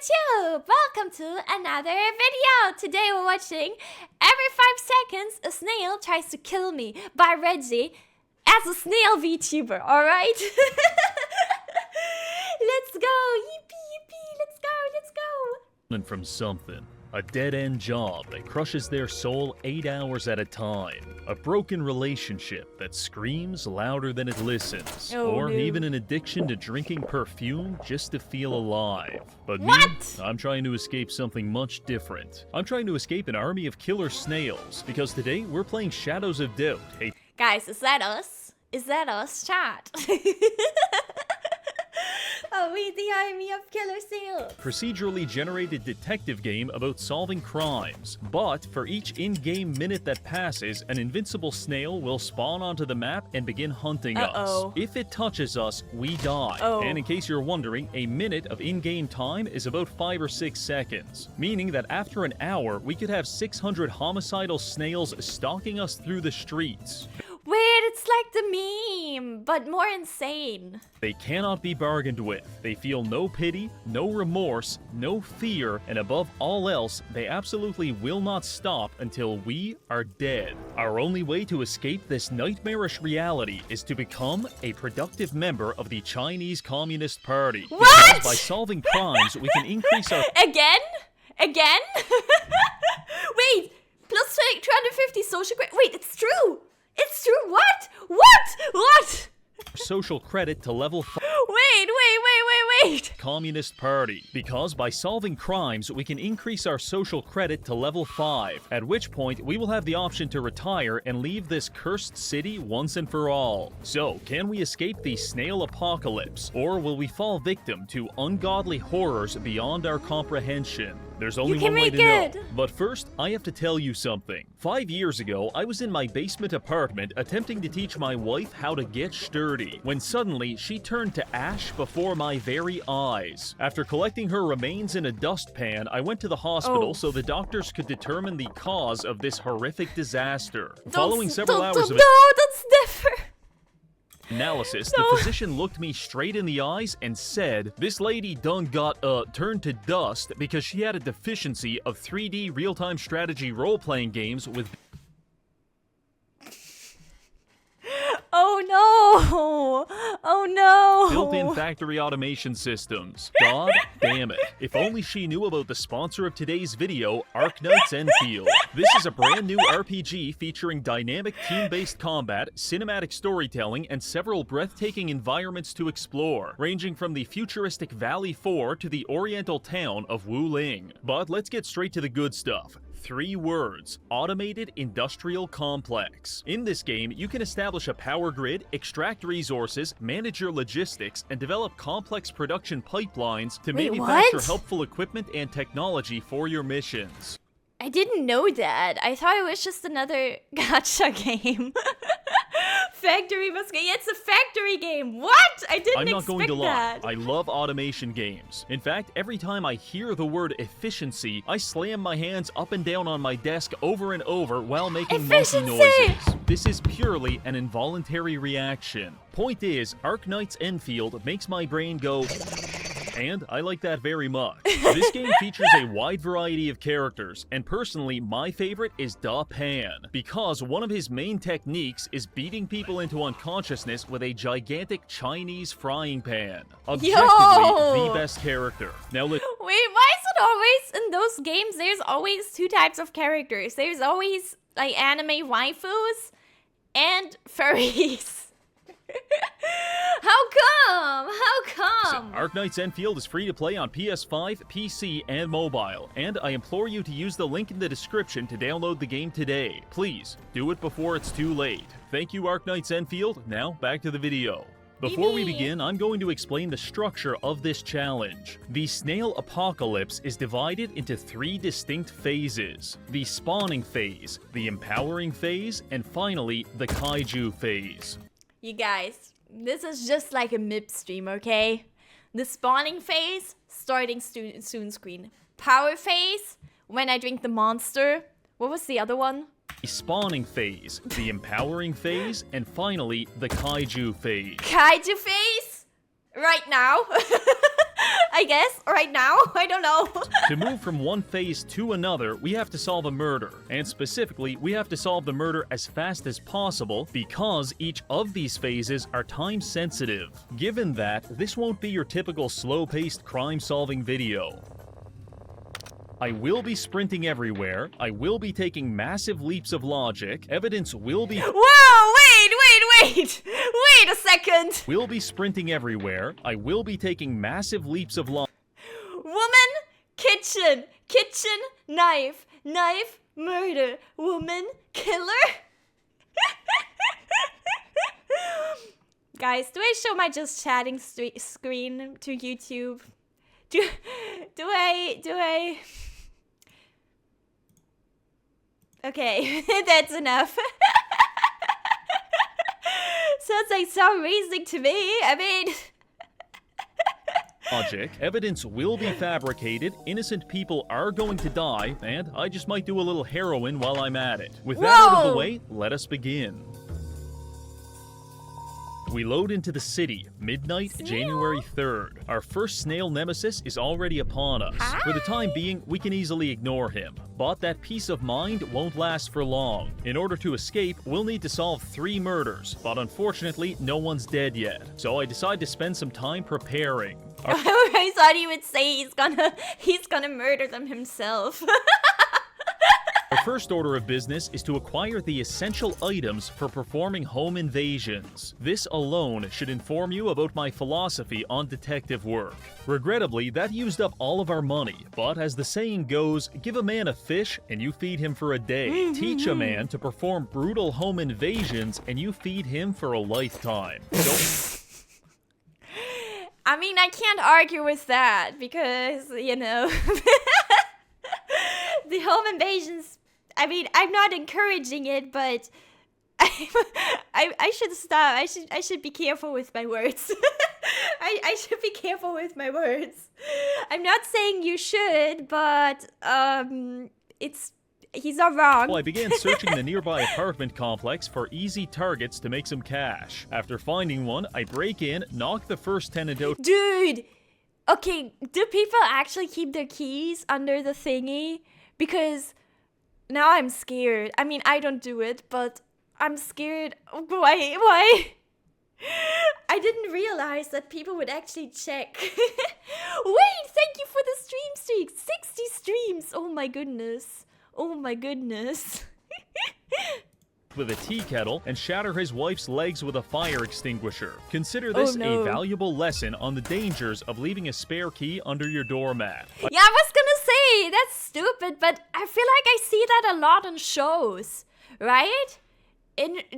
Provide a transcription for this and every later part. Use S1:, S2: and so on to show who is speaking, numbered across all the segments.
S1: YouTube! Welcome to another video! Today we're watching Every 5 Seconds a Snail Tries to Kill Me by Reggie as a snail VTuber, alright? Let's go! Yippee yippee! Let's go!
S2: And from something. A dead-end job that crushes their soul 8 hours at a time. A broken relationship that screams louder than it listens. Or even an addiction to drinking perfume just to feel alive. But me, I'm trying to escape something much different. I'm trying to escape an army of killer snails. Because today, we're playing Shadows of Doubt. Hey,
S1: guys, is that us? Is that us, chat? Are we the army of killer snails?
S2: Procedurally generated detective game about solving crimes. But for each in-game minute that passes, an invincible snail will spawn onto the map and begin hunting us. If it touches us, we die. And in case you're wondering, a minute of in-game time is about 5 or 6 seconds. Meaning that after an hour, we could have 600 homicidal snails stalking us through the streets.
S1: Wait, it's like the meme, but more insane.
S2: They cannot be bargained with. They feel no pity, no remorse, no fear, and above all else, they absolutely will not stop until we are dead. Our only way to escape this nightmarish reality is to become a productive member of the Chinese Communist Party.
S1: What?
S2: Because by solving crimes, we can increase our...
S1: Again? Wait, plus 250 social credit. Wait, it's true. It's true. What?
S2: social credit to level 5.
S1: Wait.
S2: Communist Party. Because by solving crimes, we can increase our social credit to level 5, at which point we will have the option to retire and leave this cursed city once and for all. So, can we escape the snail apocalypse, or will we fall victim to ungodly horrors beyond our comprehension? There's only one way to know. But first, I have to tell you something. 5 years ago, I was in my basement apartment attempting to teach my wife how to get sturdy, when suddenly she turned to ash before my very eyes. After collecting her remains in a dustpan, I went to the hospital so the doctors could determine the cause of this horrific disaster. Following several hours of analysis, the physician looked me straight in the eyes and said, "This lady done got, turned to dust because she had a deficiency of 3D real-time strategy role-playing games with..."
S1: Oh no!
S2: Built-in factory automation systems. God damn it. If only she knew about the sponsor of today's video, Arknights Enfield. This is a brand new RPG featuring dynamic team-based combat, cinematic storytelling, and several breathtaking environments to explore, ranging from the futuristic Valley 4 to the oriental town of Wuling. But let's get straight to the good stuff. 3 words: automated industrial complex. In this game, you can establish a power grid, extract resources, manage your logistics, and develop complex production pipelines to manufacture helpful equipment and technology for your missions.
S1: I didn't know that. I thought it was just another gacha game. Factory must get. Yeah, it's a factory game. What? I didn't expect that.
S2: I'm not going to lie. I love automation games. In fact, every time I hear the word efficiency, I slam my hands up and down on my desk over and over while making monkey noises. This is purely an involuntary reaction. Point is, Arknights Enfield makes my brain go... and I like that very much. This game features a wide variety of characters, and personally, my favorite is Da Pan, because one of his main techniques is beating people into unconsciousness with a gigantic Chinese frying pan. Objectively, the best character. Now look.
S1: Wait, why is it always in those games? There's always 2 types of characters. There's always like anime waifus and furries. How come?
S2: Arknights Enfield is free to play on PS5, PC, and mobile, and I implore you to use the link in the description to download the game today. Please, do it before it's too late. Thank you, Arknights Enfield. Now, back to the video. Before we begin, I'm going to explain the structure of this challenge. The snail apocalypse is divided into 3 distinct phases: the spawning phase, the empowering phase, and finally, the kaiju phase.
S1: You guys, this is just like a MIP stream, okay? The spawning phase, starting soon screen. Power phase, when I drink the monster. What was the other one?
S2: The spawning phase, the empowering phase, and finally, the kaiju phase.
S1: Kaiju phase? Right now? I I guess, right now. I don't know.
S2: To move from one phase to another, we have to solve a murder. And specifically, we have to solve the murder as fast as possible because each of these phases are time sensitive. Given that, this won't be your typical slow-paced crime-solving video. I will be sprinting everywhere, I will be taking massive leaps of logic, evidence will be—
S1: Whoa, wait! Wait a second!
S2: Will be sprinting everywhere, I will be taking massive leaps of logic.
S1: Woman, kitchen, knife, murder, woman, killer? Guys, do I show my just chatting screen to YouTube? Do I? Okay, that's enough. Sounds like some reasoning to me. I mean...
S2: Logic, evidence will be fabricated, innocent people are going to die, and I just might do a little heroin while I'm at it. With that out of the way, let us begin. We load into the city, midnight,
S1: Snail?
S2: January 3rd. Our first Snail nemesis is already upon us.
S1: Hi.
S2: For the time being, we can easily ignore him. But that peace of mind won't last for long. In order to escape, we'll need to solve 3 murders. But unfortunately, no one's dead yet. So I decide to spend some time preparing.
S1: I thought he would say he's gonna murder them himself.
S2: Our first order of business is to acquire the essential items for performing home invasions. This alone should inform you about my philosophy on detective work. Regrettably, that used up all of our money, but as the saying goes, give a man a fish and you feed him for a day. Teach a man to perform brutal home invasions and you feed him for a lifetime.
S1: I mean, I can't argue with that because, you know, the home invasions, I mean, I'm not encouraging it, but I should stop. I should be careful with my words. I should be careful with my words. I'm not saying you should, but he's not wrong.
S2: Well, I began searching the nearby apartment complex for easy targets to make some cash. After finding one, I break in, knock the first tenant out.
S1: Dude! Okay, do people actually keep their keys under the thingy? Because now I'm scared. I mean, I don't do it, but I'm scared. Why? I didn't realize that people would actually check. Wait, thank you for the stream streak. 60 streams. Oh my goodness.
S2: With a tea kettle and shatter his wife's legs with a fire extinguisher. Consider this a valuable lesson on the dangers of leaving a spare key under your doormat.
S1: Yeah, I was gonna say, that's stupid, but I feel like I see that a lot on shows, right?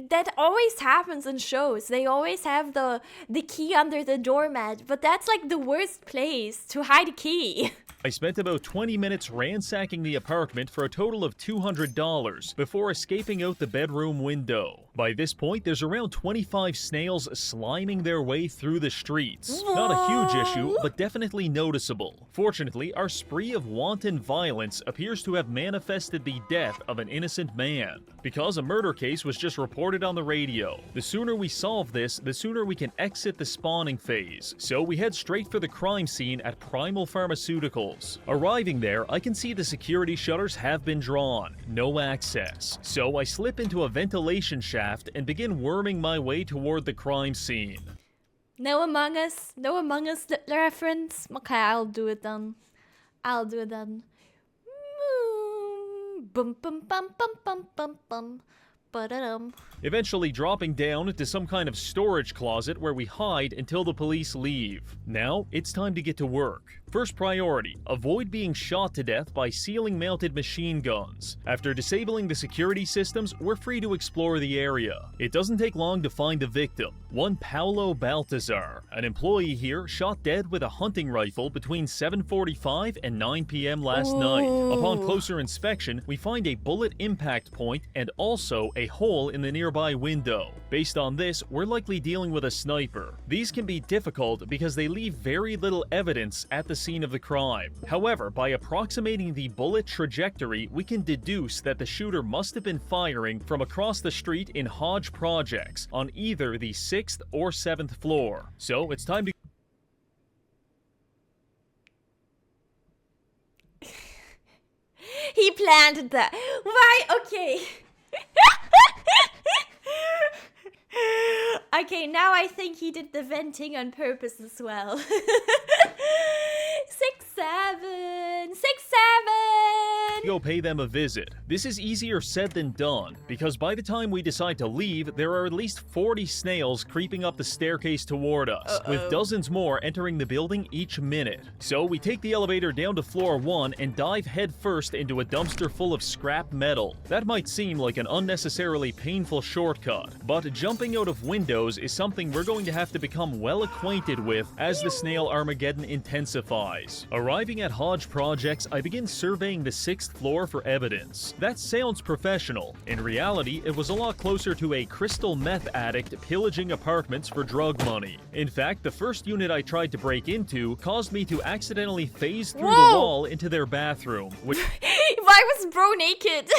S1: That always happens in shows. They always have the key under the doormat, but that's like the worst place to hide a key.
S2: I spent about 20 minutes ransacking the apartment for a total of $200 before escaping out the bedroom window. By this point, there's around 25 snails sliming their way through the streets. Not a huge issue, but definitely noticeable. Fortunately, our spree of wanton violence appears to have manifested the death of an innocent man, because a murder case was just reported on the radio. The sooner we solve this, the sooner we can exit the spawning phase. So we head straight for the crime scene at Primal Pharmaceuticals. Arriving there, I can see the security shutters have been drawn. No access. So I slip into a ventilation shaft and begin worming my way toward the crime scene.
S1: No Among Us reference? Okay, I'll do it then. Bum bum bum bum bum bum bum. Ba-da-dum.
S2: Eventually dropping down into some kind of storage closet where we hide until the police leave. Now, it's time to get to work. First priority, avoid being shot to death by ceiling-mounted machine guns. After disabling the security systems, we're free to explore the area. It doesn't take long to find the victim, one Paulo Baltazar, an employee here shot dead with a hunting rifle between 7:45 and 9 p.m. last night. Upon closer inspection, we find a bullet impact point and also a hole in the nearby window. Based on this, we're likely dealing with a sniper. These can be difficult because they leave very little evidence at the scene of the crime. However, by approximating the bullet trajectory, we can deduce that the shooter must have been firing from across the street in Hodge Projects on either the 6th or 7th floor. So it's time to
S1: planted that. Why? Okay. Okay, now I think he did the venting on purpose as well. 6, 7, 6, 7.
S2: Go pay them a visit. This is easier said than done, because by the time we decide to leave, there are at least 40 snails creeping up the staircase toward us, with dozens more entering the building each minute. So we take the elevator down to floor 1 and dive headfirst into a dumpster full of scrap metal. That might seem like an unnecessarily painful shortcut, but jumping out of windows is something we're going to have to become well acquainted with as the Snail Armageddon intensifies. Arriving at Hodge Projects, I begin surveying the 6th floor for evidence. That sounds professional. In reality, it was a lot closer to a crystal meth addict pillaging apartments for drug money. In fact, the first unit I tried to break into caused me to accidentally phase through the wall into their bathroom, which
S1: Why was bro naked?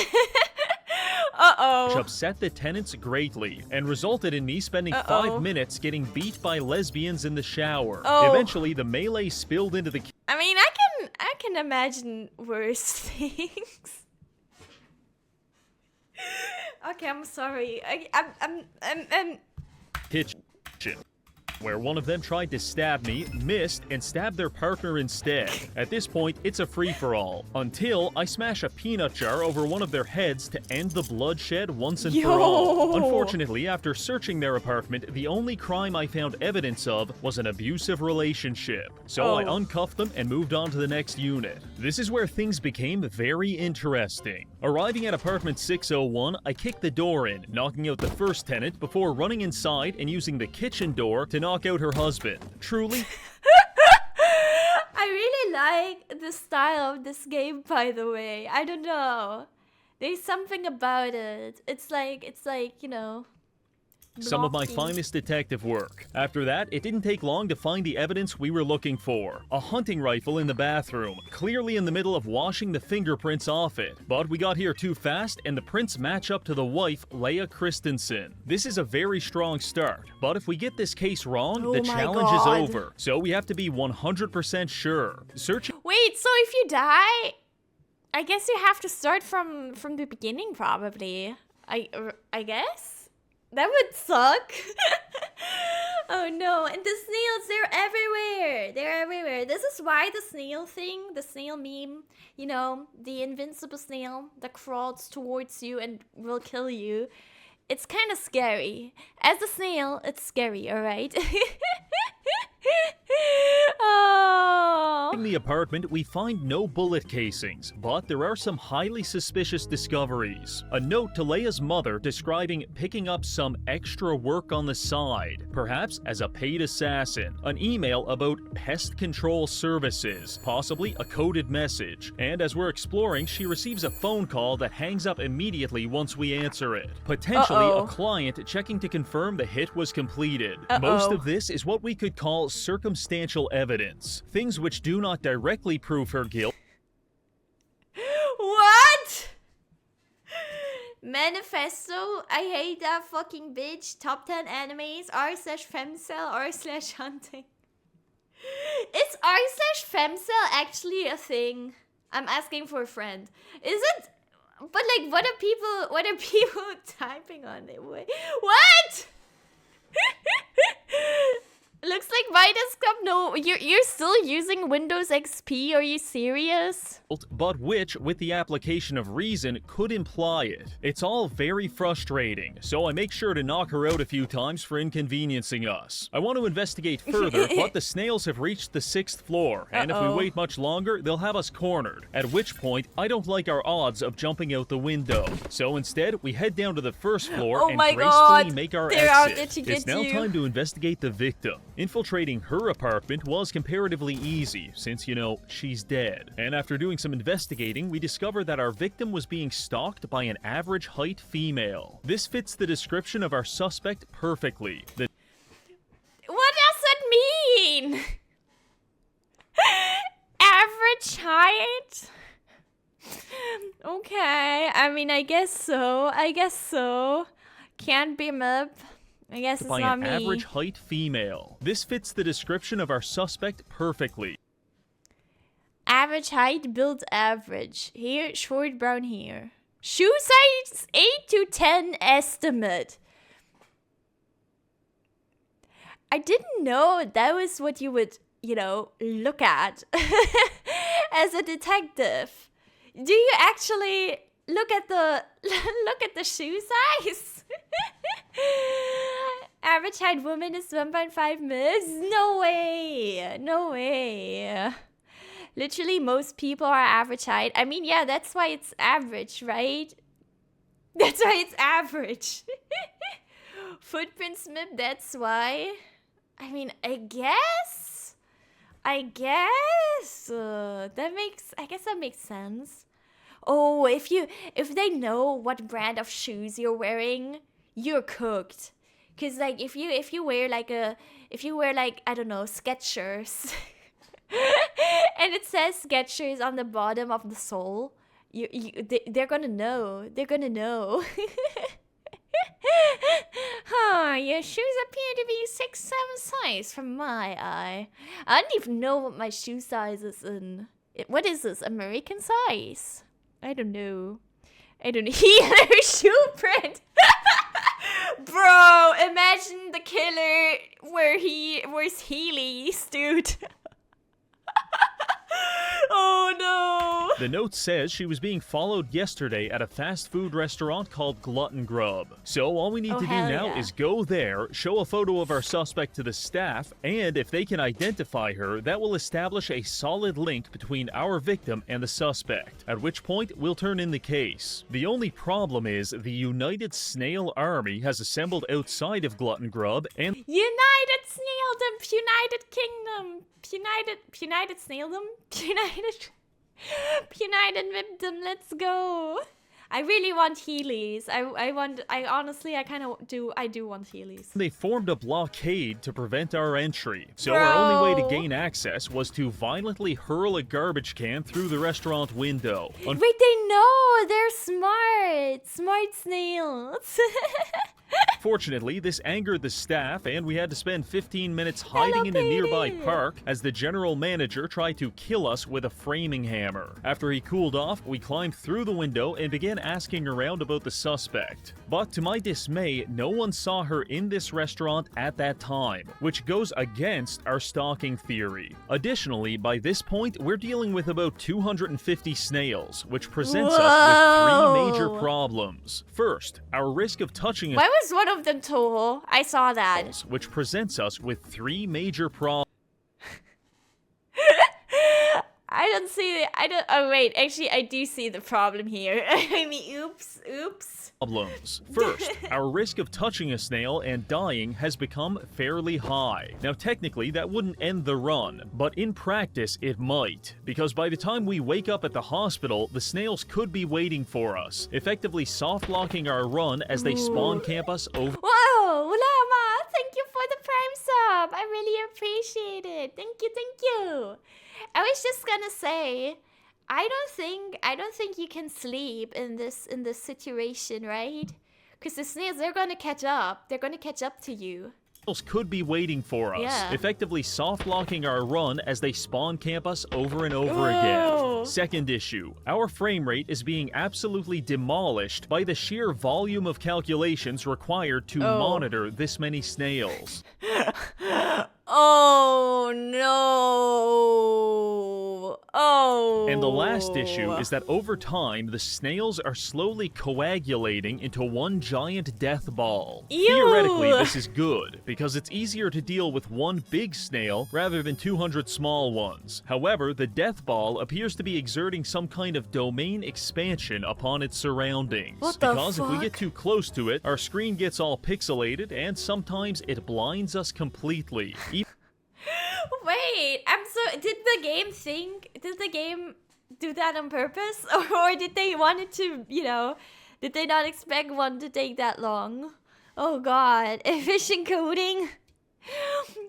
S2: which upset the tenants greatly and resulted in me spending 5 minutes getting beat by lesbians in the shower. Eventually, the melee spilled into the
S1: I mean, I can imagine worse things. Okay, I'm sorry. I'm
S2: kitchen, where one of them tried to stab me, missed, and stabbed their partner instead. At this point, it's a free-for-all, until I smash a peanut jar over one of their heads to end the bloodshed once and for all. Unfortunately, after searching their apartment, the only crime I found evidence of was an abusive relationship. So I uncuffed them and moved on to the next unit. This is where things became very interesting. Arriving at apartment 601, I kicked the door in, knocking out the first tenant before running inside and using the kitchen door to knock out her husband. Truly,
S1: I really like the style of this game, by the way. I don't know. There's something about it. It's like, you know,
S2: some of my
S1: blocky.
S2: finest detective work. After that, it didn't take long to find the evidence we were looking for. A hunting rifle in the bathroom, clearly in the middle of washing the fingerprints off it. But we got here too fast, and the prints match up to the wife, Leah Christensen. This is a very strong start, but if we get this case wrong, the challenge is over. So we have to be 100% sure. Searching.
S1: Wait, so if you die, I guess you have to start from the beginning, probably. I guess? That would suck. Oh no, and the snails, they're everywhere. They're everywhere. This is why the snail thing, the snail meme, you know, the invincible snail that crawls towards you and will kill you. It's kind of scary. As a snail, it's scary, alright? Oh.
S2: In the apartment, we find no bullet casings, but there are some highly suspicious discoveries. A note to Leia's mother describing picking up some extra work on the side, perhaps as a paid assassin. An email about pest control services, possibly a coded message. And as we're exploring, she receives a phone call that hangs up immediately once we answer it. Potentially a client checking to confirm the hit was completed. Most of this is what we could call circumstantial evidence, things which do not directly prove her guilt.
S1: What? Manifesto? I hate that fucking bitch. Top 10 animes. r/femcel r/hunting. Is r/femcel actually a thing? I'm asking for a friend. Is it? But like, what are people typing on it? What? Looks like my desktop. No, you're still using Windows XP. Are you serious?
S2: But which, with the application of reason, could imply it. It's all very frustrating, so I make sure to knock her out a few times for inconveniencing us. I want to investigate further, but the snails have reached the 6th floor, and if we wait much longer, they'll have us cornered. At which point, I don't like our odds of jumping out the window. So instead, we head down to the 1st floor and gracefully make our exit. It's now time to investigate the victim. Infiltrating her apartment was comparatively easy, since, you know, she's dead. And after doing some investigating, we discovered that our victim was being stalked by an average height female. This fits the description of our suspect perfectly.
S1: What does that mean? Average height? Okay, I mean, I guess so. Can't beam up. I guess it's
S2: by
S1: not
S2: an
S1: me.
S2: average height female. This fits the description of our suspect perfectly.
S1: Average height, build average. Hair, short brown hair. Shoe size 8 to 10 estimate. I didn't know that was what you would, look at as a detective. Do you actually look at the shoe size? Average height woman is 1.5 meters? No way. No way. Literally, most people are average height. I mean, yeah, that's why it's average, right? That's why it's average. Footprints mip, that's why. I mean, I guess. I guess that makes sense. Oh, if they know what brand of shoes you're wearing, you're cooked. Cause like if you wear like I don't know, Skechers, and it says Skechers on the bottom of the sole, they're gonna know. They're gonna know. Huh, your shoes appear to be 6-7 size from my eye. I don't even know what my shoe size is in. What is this, American size? I don't know. Healer shoe print. Bro, imagine the killer where he wears Heelys, dude. Oh no!
S2: The note says she was being followed yesterday at a fast food restaurant called Glutton Grub. So all we need to do now is go there, show a photo of our suspect to the staff, and if they can identify her, that will establish a solid link between our victim and the suspect, at which point we'll turn in the case. The only problem is the United Snail Army has assembled outside of Glutton Grub and
S1: United Snaildom, United Kingdom, United Snaildom, United Victim, let's go. I really want Heelys. I do want Heelys.
S2: they formed a blockade to prevent our entry. So our only way to gain access was to violently hurl a garbage can through the restaurant window.
S1: Wait, they know! They're smart! Smart snails!
S2: Fortunately, this angered the staff, and we had to spend 15 minutes hiding in a nearby park as the general manager tried to kill us with a framing hammer. After he cooled off, we climbed through the window and began asking around about the suspect. But to my dismay, no one saw her in this restaurant at that time, which goes against our stalking theory. Additionally, by this point, we're dealing with about 250 snails, which presents us with 3 major problems. First, our risk of touching a
S1: Why was one of them tall? I saw that.
S2: which presents us with 3 major problems.
S1: Oh wait, actually I do see the problem here. I mean, oops.
S2: First, our risk of touching a snail and dying has become fairly high. Now technically that wouldn't end the run, but in practice it might, because by the time we wake up at the hospital, the snails could be waiting for us, effectively soft-locking our run as they spawn camp us over.
S1: Whoa, Lama, thank you for the prime sub. I really appreciate it. Thank you. I was just gonna say, I don't think you can sleep in this situation, right? Because the snails, they're gonna catch up. They're gonna catch up to you.
S2: Could be waiting for us, effectively soft-locking our run as they spawn camp us over and over again. Second issue, our frame rate is being absolutely demolished by the sheer volume of calculations required to monitor this many snails.
S1: Oh no! Oh!
S2: And the last issue is that over time, the snails are slowly coagulating into one giant death ball.
S1: Ew.
S2: Theoretically, this is good, because it's easier to deal with one big snail rather than 200 small ones. However, the death ball appears to be exerting some kind of domain expansion upon its surroundings.
S1: What the
S2: because
S1: fuck?
S2: if we get too close to it, our screen gets all pixelated, and sometimes it blinds us completely.
S1: Wait, did the game do that on purpose? Or did they want it to, did they not expect one to take that long? Oh god, efficient coding?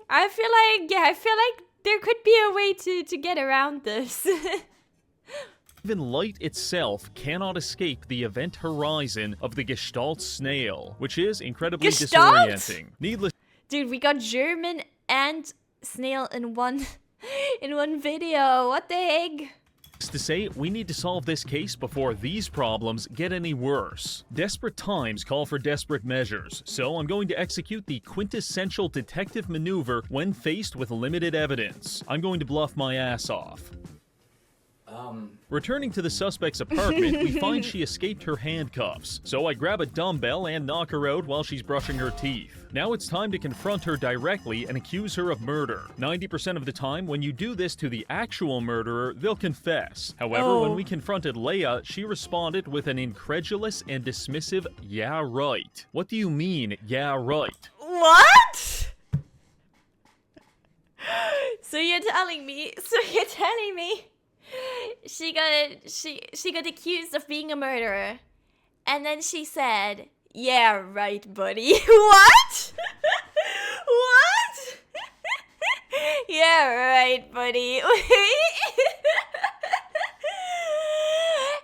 S1: I feel like there could be a way to get around this.
S2: Even light itself cannot escape the event horizon of the Gestalt snail, which is incredibly
S1: Gestalt?
S2: disorienting. Needless
S1: Dude, we got German and snail in one in one video. What the heck?
S2: To say, we need to solve this case before these problems get any worse. Desperate times call for desperate measures, so I'm going to execute the quintessential detective maneuver when faced with limited evidence. I'm going to bluff my ass off. Returning to the suspect's apartment, we find she escaped her handcuffs, so I grab a dumbbell and knock her out while she's brushing her teeth. Now it's time to confront her directly and accuse her of murder. 90% of the time, when you do this to the actual murderer, they'll confess. However, when we confronted Leia, she responded with an incredulous and dismissive, "Yeah, right." What do you mean, yeah, right?
S1: What? So you're telling me she got accused of being a murderer, and then she said, "Yeah, right, buddy." What? What? Yeah, right, buddy.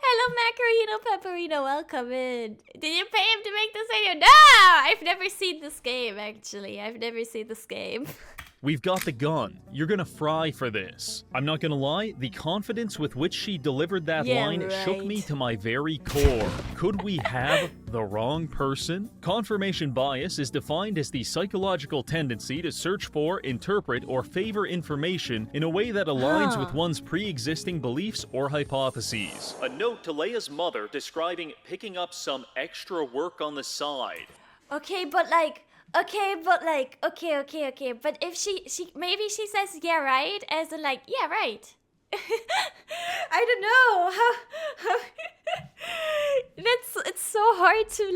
S1: Hello, Macarino Pepperino, welcome in. Did you pay him to make this video? No! I've never seen this game, actually. I've never seen this game.
S2: We've got the gun. You're gonna fry for this. I'm not gonna lie, the confidence with which she delivered that line shook me to my very core. Could we have the wrong person? Confirmation bias is defined as the psychological tendency to search for, interpret, or favor information in a way that aligns with one's pre-existing beliefs or hypotheses. A note to Leia's mother describing picking up some extra work on the side.
S1: Okay, but if she maybe she says yeah right as in like yeah right. I don't know how it's so hard to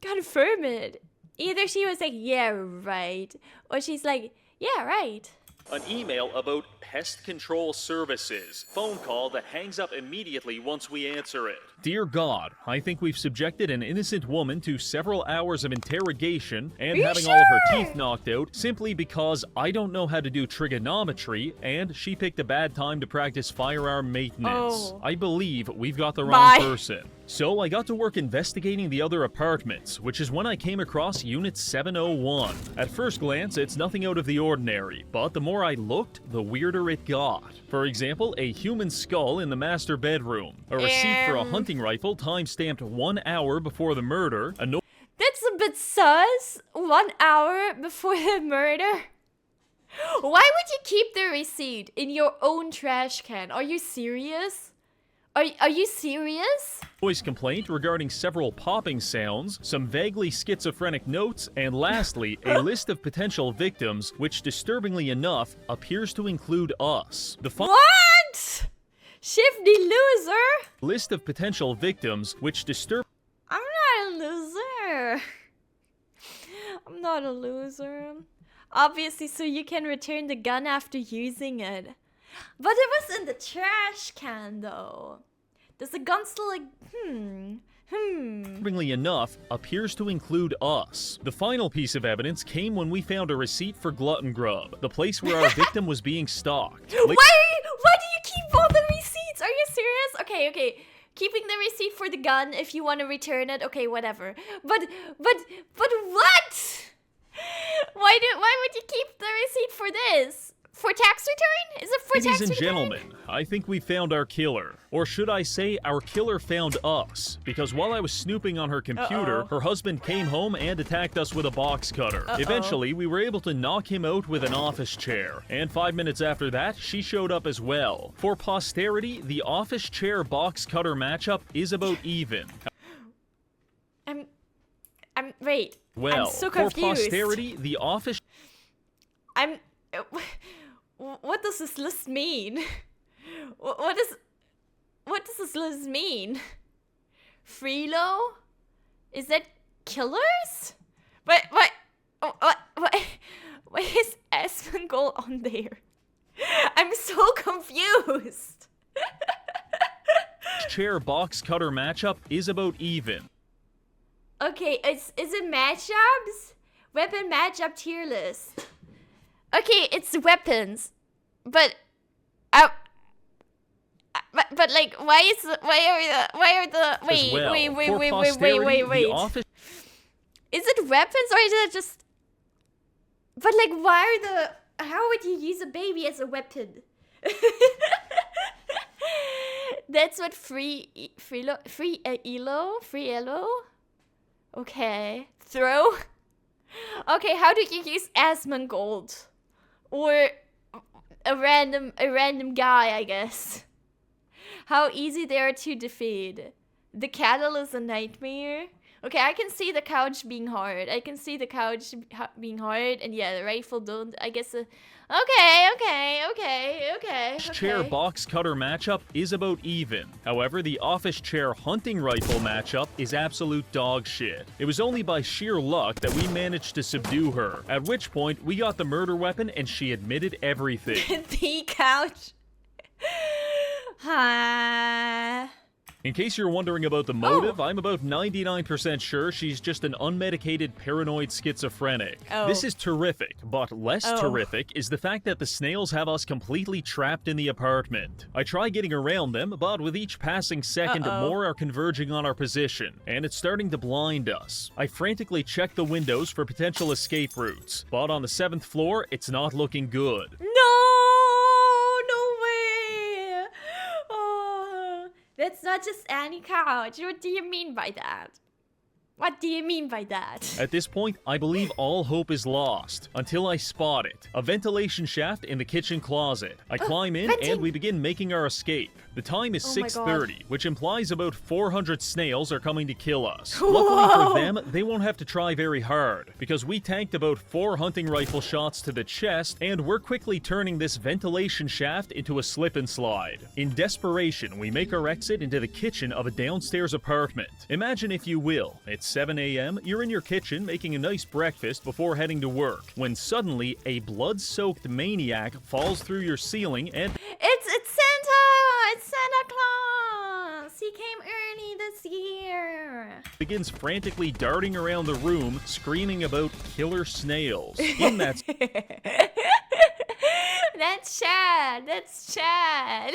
S1: confirm it. Either she was like yeah right or she's like yeah right.
S2: An email about pest control services. Phone call that hangs up immediately once we answer it. Dear God, I think we've subjected an innocent woman to several hours of interrogation and having all of her teeth knocked out simply because I don't know how to do trigonometry and she picked a bad time to practice firearm maintenance. I believe we've got the wrong person. So I got to work investigating the other apartments, which is when I came across Unit 701. At first glance, it's nothing out of the ordinary, but the more I looked, the weirder it got. For example, a human skull in the master bedroom, a receipt for a hunting rifle time-stamped 1 hour before the murder,
S1: That's a bit sus. 1 hour before the murder? Why would you keep the receipt in your own trash can? Are you serious? Are you serious?
S2: Voice complaint regarding several popping sounds, some vaguely schizophrenic notes, and lastly, a list of potential victims, which disturbingly enough, appears to include us.
S1: What? Shifty loser?
S2: List of potential victims, which
S1: I'm not a loser. I'm not a loser. Obviously, so you can return the gun after using it. But it was in the trash can, though. Does the gun still
S2: disturbingly enough, appears to include us. The final piece of evidence came when we found a receipt for Glutton Grub, the place where our victim was being stalked.
S1: Why do you keep all the receipts? Are you serious? Okay. Keeping the receipt for the gun if you want to return it, okay, whatever. But what? Why would you keep the receipt for this? For tax return? Is it for tax return?
S2: Ladies and gentlemen, I think we found our killer. Or should I say, our killer found us. Because while I was snooping on her computer, her husband came home and attacked us with a box cutter. Eventually, we were able to knock him out with an office chair. And 5 minutes after that, she showed up as well. For posterity, the office chair box cutter matchup is about even.
S1: Wait.
S2: Well,
S1: I'm so confused.
S2: For posterity, the office...
S1: What does this list mean? What does this list mean? Freelo? Is that killers? What is Asmongold on there? I'm so confused.
S2: Chair box cutter matchup is about even.
S1: Okay, is it matchups? Weapon matchup tier list. Okay, it's weapons, but like, wait. Is it weapons or is it just? But like, how would you use a baby as a weapon? That's what free elo. Okay, throw. Okay, how do you use Asmongold? Or a random guy, I guess. How easy they are to defeat. The cattle is a nightmare. Okay, I can see the couch being hard. And yeah, the rifle don't. I guess. Okay.
S2: Chair box cutter matchup is about even. However, the office chair hunting rifle matchup is absolute dog shit. It was only by sheer luck that we managed to subdue her, at which point we got the murder weapon and she admitted everything.
S1: The couch.
S2: In case you're wondering about the motive, I'm about 99% sure she's just an unmedicated paranoid schizophrenic. This is terrific, but less terrific is the fact that the snails have us completely trapped in the apartment. I try getting around them, but with each passing second, more are converging on our position, and it's starting to blind us. I frantically check the windows for potential escape routes, but on the 7th floor, it's not looking good.
S1: That's not just any couch. What do you mean by that?
S2: At this point, I believe all hope is lost, until I spot it. A ventilation shaft in the kitchen closet. I climb in and we begin making our escape. The time is 6:30, which implies about 400 snails are coming to kill us. Luckily for them, they won't have to try very hard, because we tanked about 4 hunting rifle shots to the chest, and we're quickly turning this ventilation shaft into a slip and slide. In desperation, we make our exit into the kitchen of a downstairs apartment. Imagine, if you will, it's 7 a.m., you're in your kitchen making a nice breakfast before heading to work, when suddenly a blood-soaked maniac falls through your ceiling and...
S1: It's Santa! It's Santa Claus! He came early this year!
S2: Begins frantically darting around the room, screaming about killer snails. In that... That's Chad!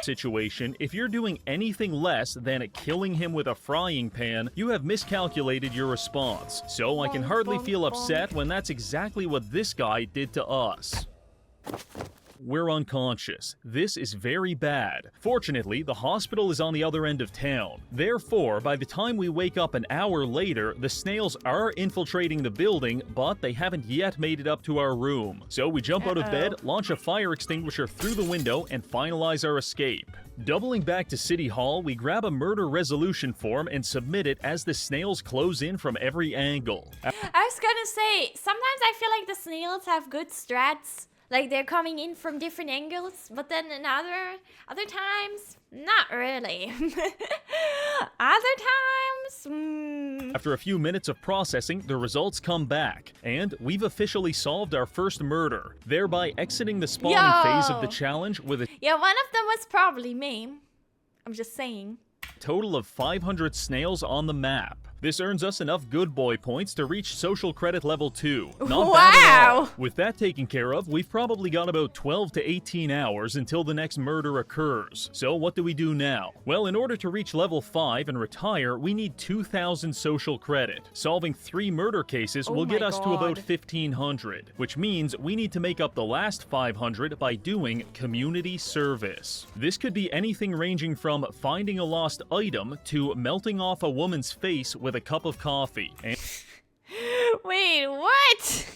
S2: situation, if you're doing anything less than killing him with a frying pan, you have miscalculated your response. So I can hardly feel upset when that's exactly what this guy did to us. We're unconscious. This is very bad. Fortunately, the hospital is on the other end of town. Therefore, by the time we wake up an hour later, the snails are infiltrating the building, but they haven't yet made it up to our room. So we jump out of bed, launch a fire extinguisher through the window, and finalize our escape. Doubling back to City Hall, we grab a murder resolution form and submit it as the snails close in from every angle.
S1: I was gonna say, sometimes I feel like the snails have good strats. Like, they're coming in from different angles, but then in other times, not really. Other times,
S2: After a few minutes of processing, the results come back, and we've officially solved our first murder, thereby exiting the spawning phase of the challenge with a...
S1: Yeah, one of them was probably me. I'm just saying.
S2: Total of 500 snails on the map. This earns us enough good boy points to reach social credit level 2. Not bad at all. With that taken care of, we've probably got about 12 to 18 hours until the next murder occurs. So what do we do now? Well, in order to reach level 5 and retire, we need 2,000 social credit. Solving 3 murder cases will get us to about 1,500, which means we need to make up the last 500 by doing community service. This could be anything ranging from finding a lost item to melting off a woman's face with a cup of coffee. And
S1: wait, what?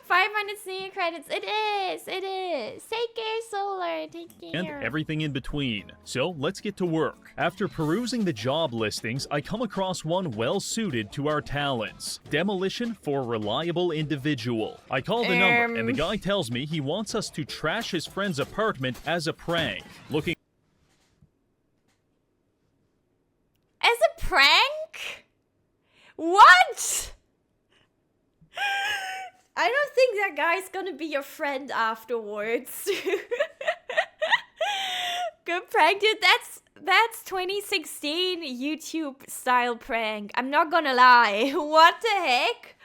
S1: 500 senior credits. It is. Take care, Solar. Take care.
S2: And everything in between. So let's get to work. After perusing the job listings, I come across one well suited to our talents. Demolition for reliable individual. I call the number, and the guy tells me he wants us to trash his friend's apartment as a prank. Looking
S1: as a prank? What? I don't think that guy's gonna be your friend afterwards. Good prank, dude. That's 2016 YouTube style prank. I'm not gonna lie. What the heck?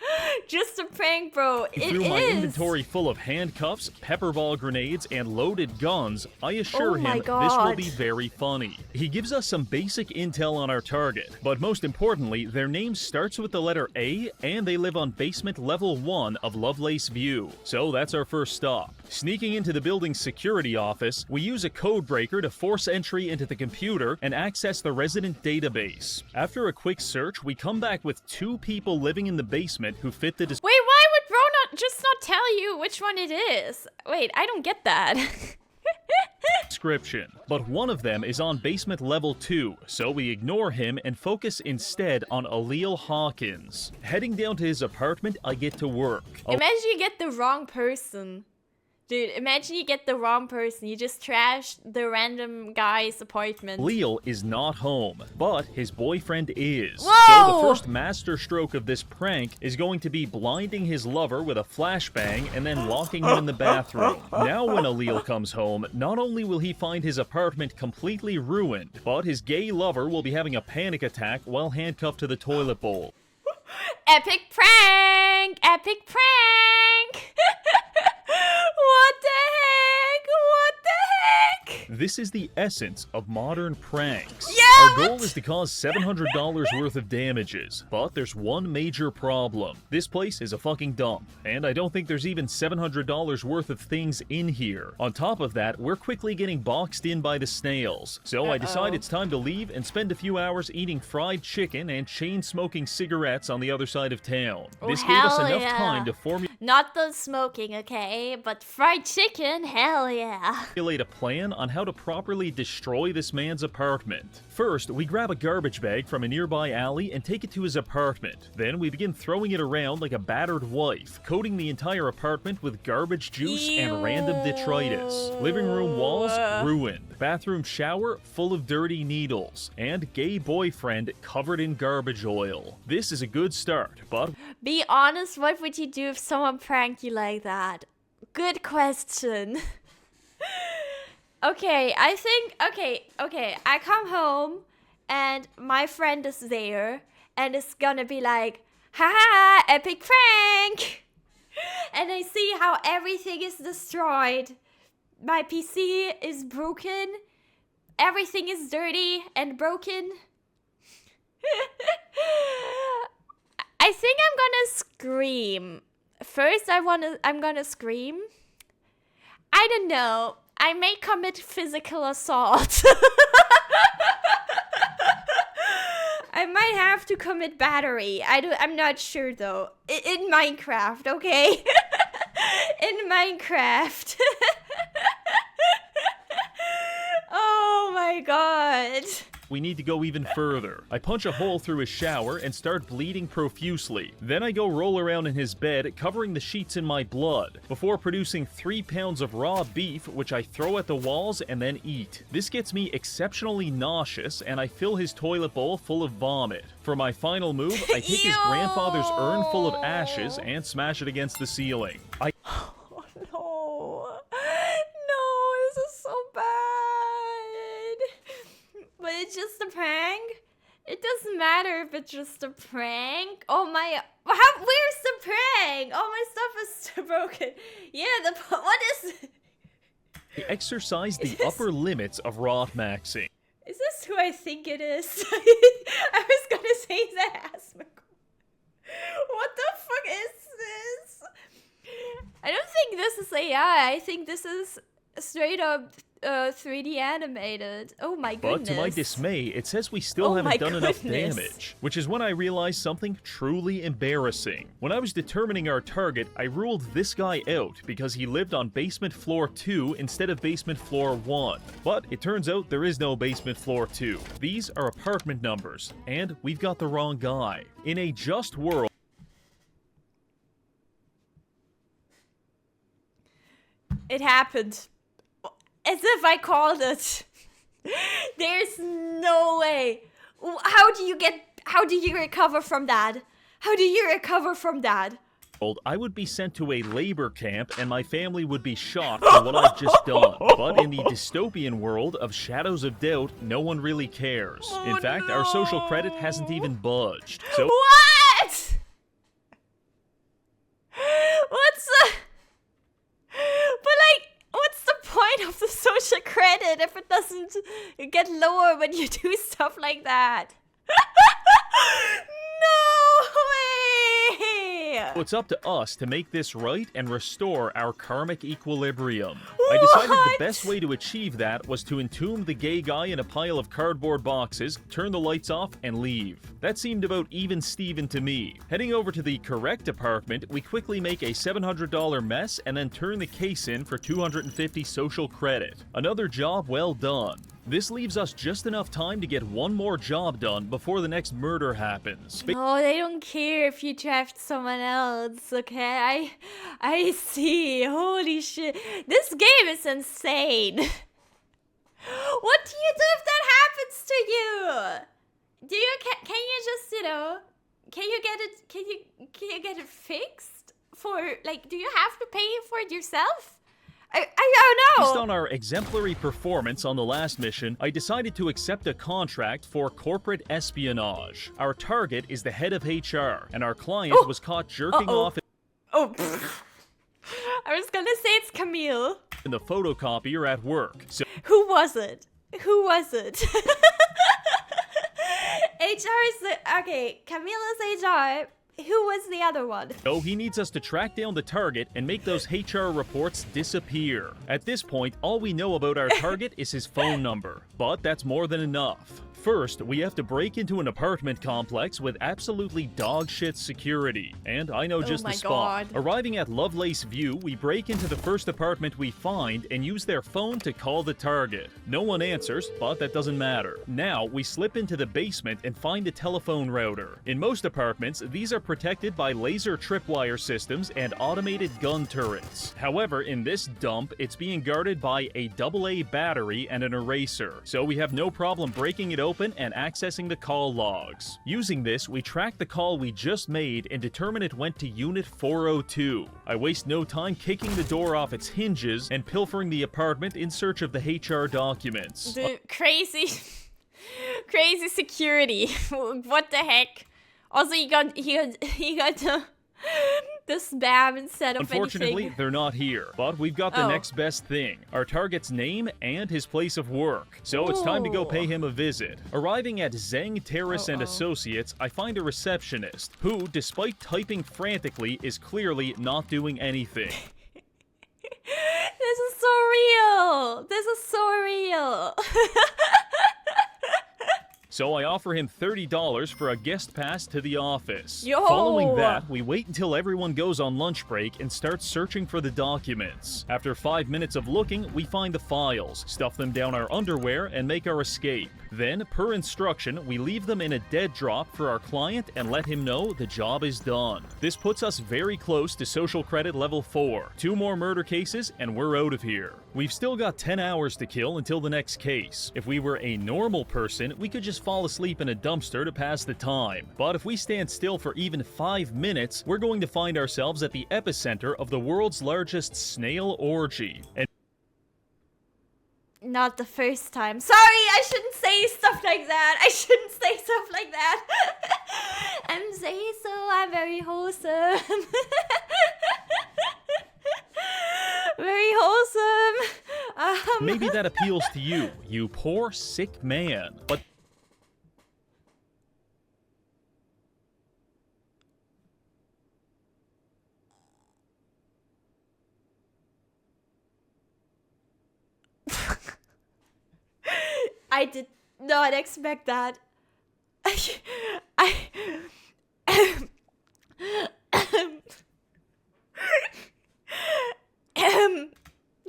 S1: Just a prank, bro. It
S2: Through
S1: is.
S2: my inventory full of handcuffs, pepper ball grenades, and loaded guns, I assure
S1: Oh my
S2: him this will
S1: God.
S2: be very funny. He gives us some basic intel on our target, but most importantly, their name starts with the letter A, and they live on basement level 1 of Lovelace View. So that's our first stop. Sneaking into the building's security office, we use a code breaker to force entry into the computer and access the resident database. After a quick search, we come back with 2 people living in the basement who fit the
S1: Wait, why would Bro not tell you which one it is? Wait, I don't get that.
S2: description. But one of them is on basement level 2, so we ignore him and focus instead on Allele Hawkins. Heading down to his apartment, I get to work.
S1: Imagine you get the wrong person. Dude, imagine you get the wrong person. You just trashed the random guy's apartment.
S2: Allele is not home, but his boyfriend is.
S1: Whoa!
S2: So the first master stroke of this prank is going to be blinding his lover with a flashbang and then locking him in the bathroom. Now when Allele comes home, not only will he find his apartment completely ruined, but his gay lover will be having a panic attack while handcuffed to the toilet bowl.
S1: Epic prank! Epic prank! What the heck? What the heck?
S2: This is the essence of modern pranks.
S1: Yeah,
S2: Our goal is to cause $700 worth of damages, but there's one major problem. This place is a fucking dump, and I don't think there's even $700 worth of things in here. On top of that, we're quickly getting boxed in by the snails, so I decide it's time to leave and spend a few hours eating fried chicken and chain-smoking cigarettes on the other side of town. This gave us
S1: hell
S2: enough
S1: yeah.
S2: time to
S1: Not the smoking, okay? But fried chicken, hell yeah.
S2: formulate a plan on how to properly destroy this man's apartment. First, we grab a garbage bag from a nearby alley and take it to his apartment. Then we begin throwing it around like a battered wife, coating the entire apartment with garbage juice and random detritus. Living room walls, ruined. Bathroom shower, full of dirty needles. And gay boyfriend covered in garbage oil. This is a good start, but
S1: Be honest, what would you do if someone pranked you like that? Good question. Okay, I think, okay, I come home and my friend is there and it's gonna be like, haha, epic prank! And I see how everything is destroyed. My PC is broken, everything is dirty and broken. I think I'm gonna scream. First, I'm gonna scream. I don't know. I may commit physical assault. I might have to commit battery. I'm not sure though. In Minecraft, okay? In Minecraft. Oh my god.
S2: we need to go even further. I punch a hole through his shower and start bleeding profusely. Then I go roll around in his bed, covering the sheets in my blood, before producing 3 pounds of raw beef, which I throw at the walls and then eat. This gets me exceptionally nauseous, and I fill his toilet bowl full of vomit. For my final move, I take his grandfather's urn full of ashes and smash it against the ceiling.
S1: Oh no. No, this is so bad. But it's just a prank? It doesn't matter if it's just a prank. Oh my, where's the prank? All my stuff is still broken. Yeah, what is it?
S2: I exercise the upper limits of rot maxing.
S1: Is this who I think it is? I was gonna say that. What the fuck is this? I don't think this is AI. I think this is straight up 3D animated. Oh my goodness.
S2: But to my dismay, it says we still haven't done enough damage, which is when I realized something truly embarrassing. When I was determining our target, I ruled this guy out because he lived on basement floor 2 instead of basement floor 1. But it turns out there is no basement floor 2. These are apartment numbers, and we've got the wrong guy. In a just world,
S1: it happened. As if I called it. There's no way. How do you recover from that? How do you recover from that?
S2: I would be sent to a labor camp and my family would be shot for what I've just done. But in the dystopian world of Shadows of Doubt, no one really cares. In fact, our social credit hasn't even budged. So
S1: what? What's the... But like, what's the point of the social credit if it doesn't get lower when you do stuff like that? No way!
S2: it's up to us to make this right and restore our karmic equilibrium. I decided the best way to achieve that was to entomb the gay guy in a pile of cardboard boxes, turn the lights off, and leave. That seemed about even Steven to me. Heading over to the correct apartment, we quickly make a $700 mess and then turn the case in for 250 social credit. Another job well done. This leaves us just enough time to get one more job done before the next murder happens.
S1: No, they don't care if you draft someone else, okay? I see. Holy shit. This game is insane. What do you do if that happens to you? Can you just, you know, can you get it fixed? For, like, do you have to pay for it yourself? I don't know.
S2: Based on our exemplary performance on the last mission, I decided to accept a contract for corporate espionage. Our target is the head of HR, and our client was caught jerking off
S1: I was gonna say it's Camille.
S2: in the photocopier at work. So
S1: Who was it? Who was it? HR is the... Okay, Camille is HR. Who was the other one?
S2: So he needs us to track down the target and make those HR reports disappear. At this point, all we know about our target is his phone number. But that's more than enough. First, we have to break into an apartment complex with absolutely dogshit security. And I know just the spot. Arriving at Lovelace View, we break into the first apartment we find and use their phone to call the target. No one answers, but that doesn't matter. Now, we slip into the basement and find a telephone router. In most apartments, these are protected by laser tripwire systems and automated gun turrets. However, in this dump, it's being guarded by a AA battery and an eraser. So we have no problem breaking it open and accessing the call logs. Using this, we track the call we just made and determine it went to Unit 402. I waste no time kicking the door off its hinges and pilfering the apartment in search of the HR documents.
S1: The crazy security. What the heck? Also, he got the spam instead of
S2: Unfortunately,
S1: anything.
S2: they're not here, but we've got the next best thing, our target's name and his place of work. So it's time to go pay him a visit. Arriving at Zeng Terrace and Associates, I find a receptionist who, despite typing frantically, is clearly not doing anything.
S1: This is so real. This is so real.
S2: So I offer him $30 for a guest pass to the office.
S1: Yo!
S2: Following that, we wait until everyone goes on lunch break and start searching for the documents. After 5 minutes of looking, we find the files, stuff them down our underwear, and make our escape. Then, per instruction, we leave them in a dead drop for our client and let him know the job is done. This puts us very close to social credit level 4. 2 more murder cases and we're out of here. We've still got 10 hours to kill until the next case. If we were a normal person, we could just fall asleep in a dumpster to pass the time. But if we stand still for even 5 minutes, we're going to find ourselves at the epicenter of the world's largest snail orgy. And
S1: Not the first time. Sorry, I shouldn't say stuff like that. I shouldn't say stuff like that. I'm saying so. I'm very wholesome. Very wholesome.
S2: maybe that appeals to you, you poor, sick man. But
S1: I did not expect that.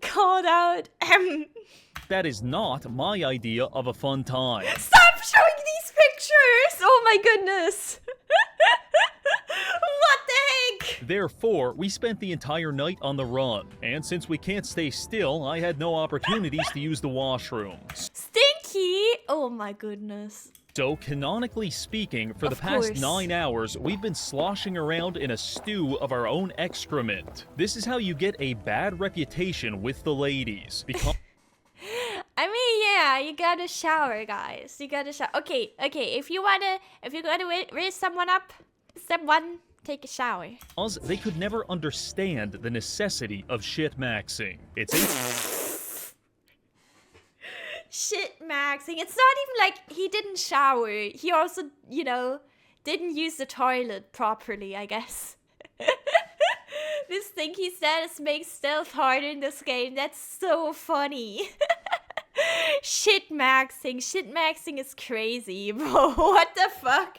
S1: Called out.
S2: that is not my idea of a fun time.
S1: Stop showing these pictures! Oh my goodness! What the heck?
S2: Therefore, we spent the entire night on the run. And since we can't stay still, I had no opportunities to use the washroom.
S1: Stinky! Oh my goodness.
S2: So, canonically speaking, for the past 9 hours, we've been sloshing around in a stew of our own excrement. This is how you get a bad reputation with the ladies. Because
S1: I mean, yeah, you gotta shower, guys. You gotta shower. Okay. If you gotta raise someone up, step 1, take a shower.
S2: they could never understand the necessity of shit-maxing. It's a
S1: Shit maxing. It's not even like he didn't shower. He also, didn't use the toilet properly, I guess. This thing he says makes stealth harder in this game. That's so funny. Shit maxing. Shit maxing is crazy, bro. What the fuck?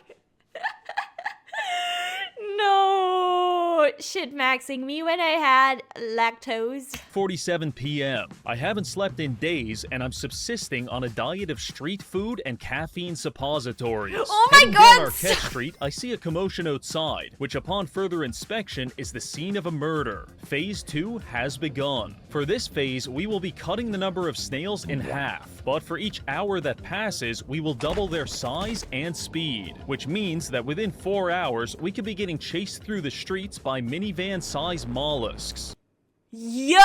S1: No, shit maxing me when I had lactose.
S2: 47 p.m. I haven't slept in days, and I'm subsisting on a diet of street food and caffeine suppositories.
S1: Oh my
S2: Heading
S1: god!
S2: down Arquette Street, I see a commotion outside, which upon further inspection is the scene of a murder. Phase 2 has begun. For this phase, we will be cutting the number of snails in half, but for each hour that passes, we will double their size and speed, which means that within 4 hours, we could be getting chased through the streets by minivan-sized mollusks.
S1: Yo!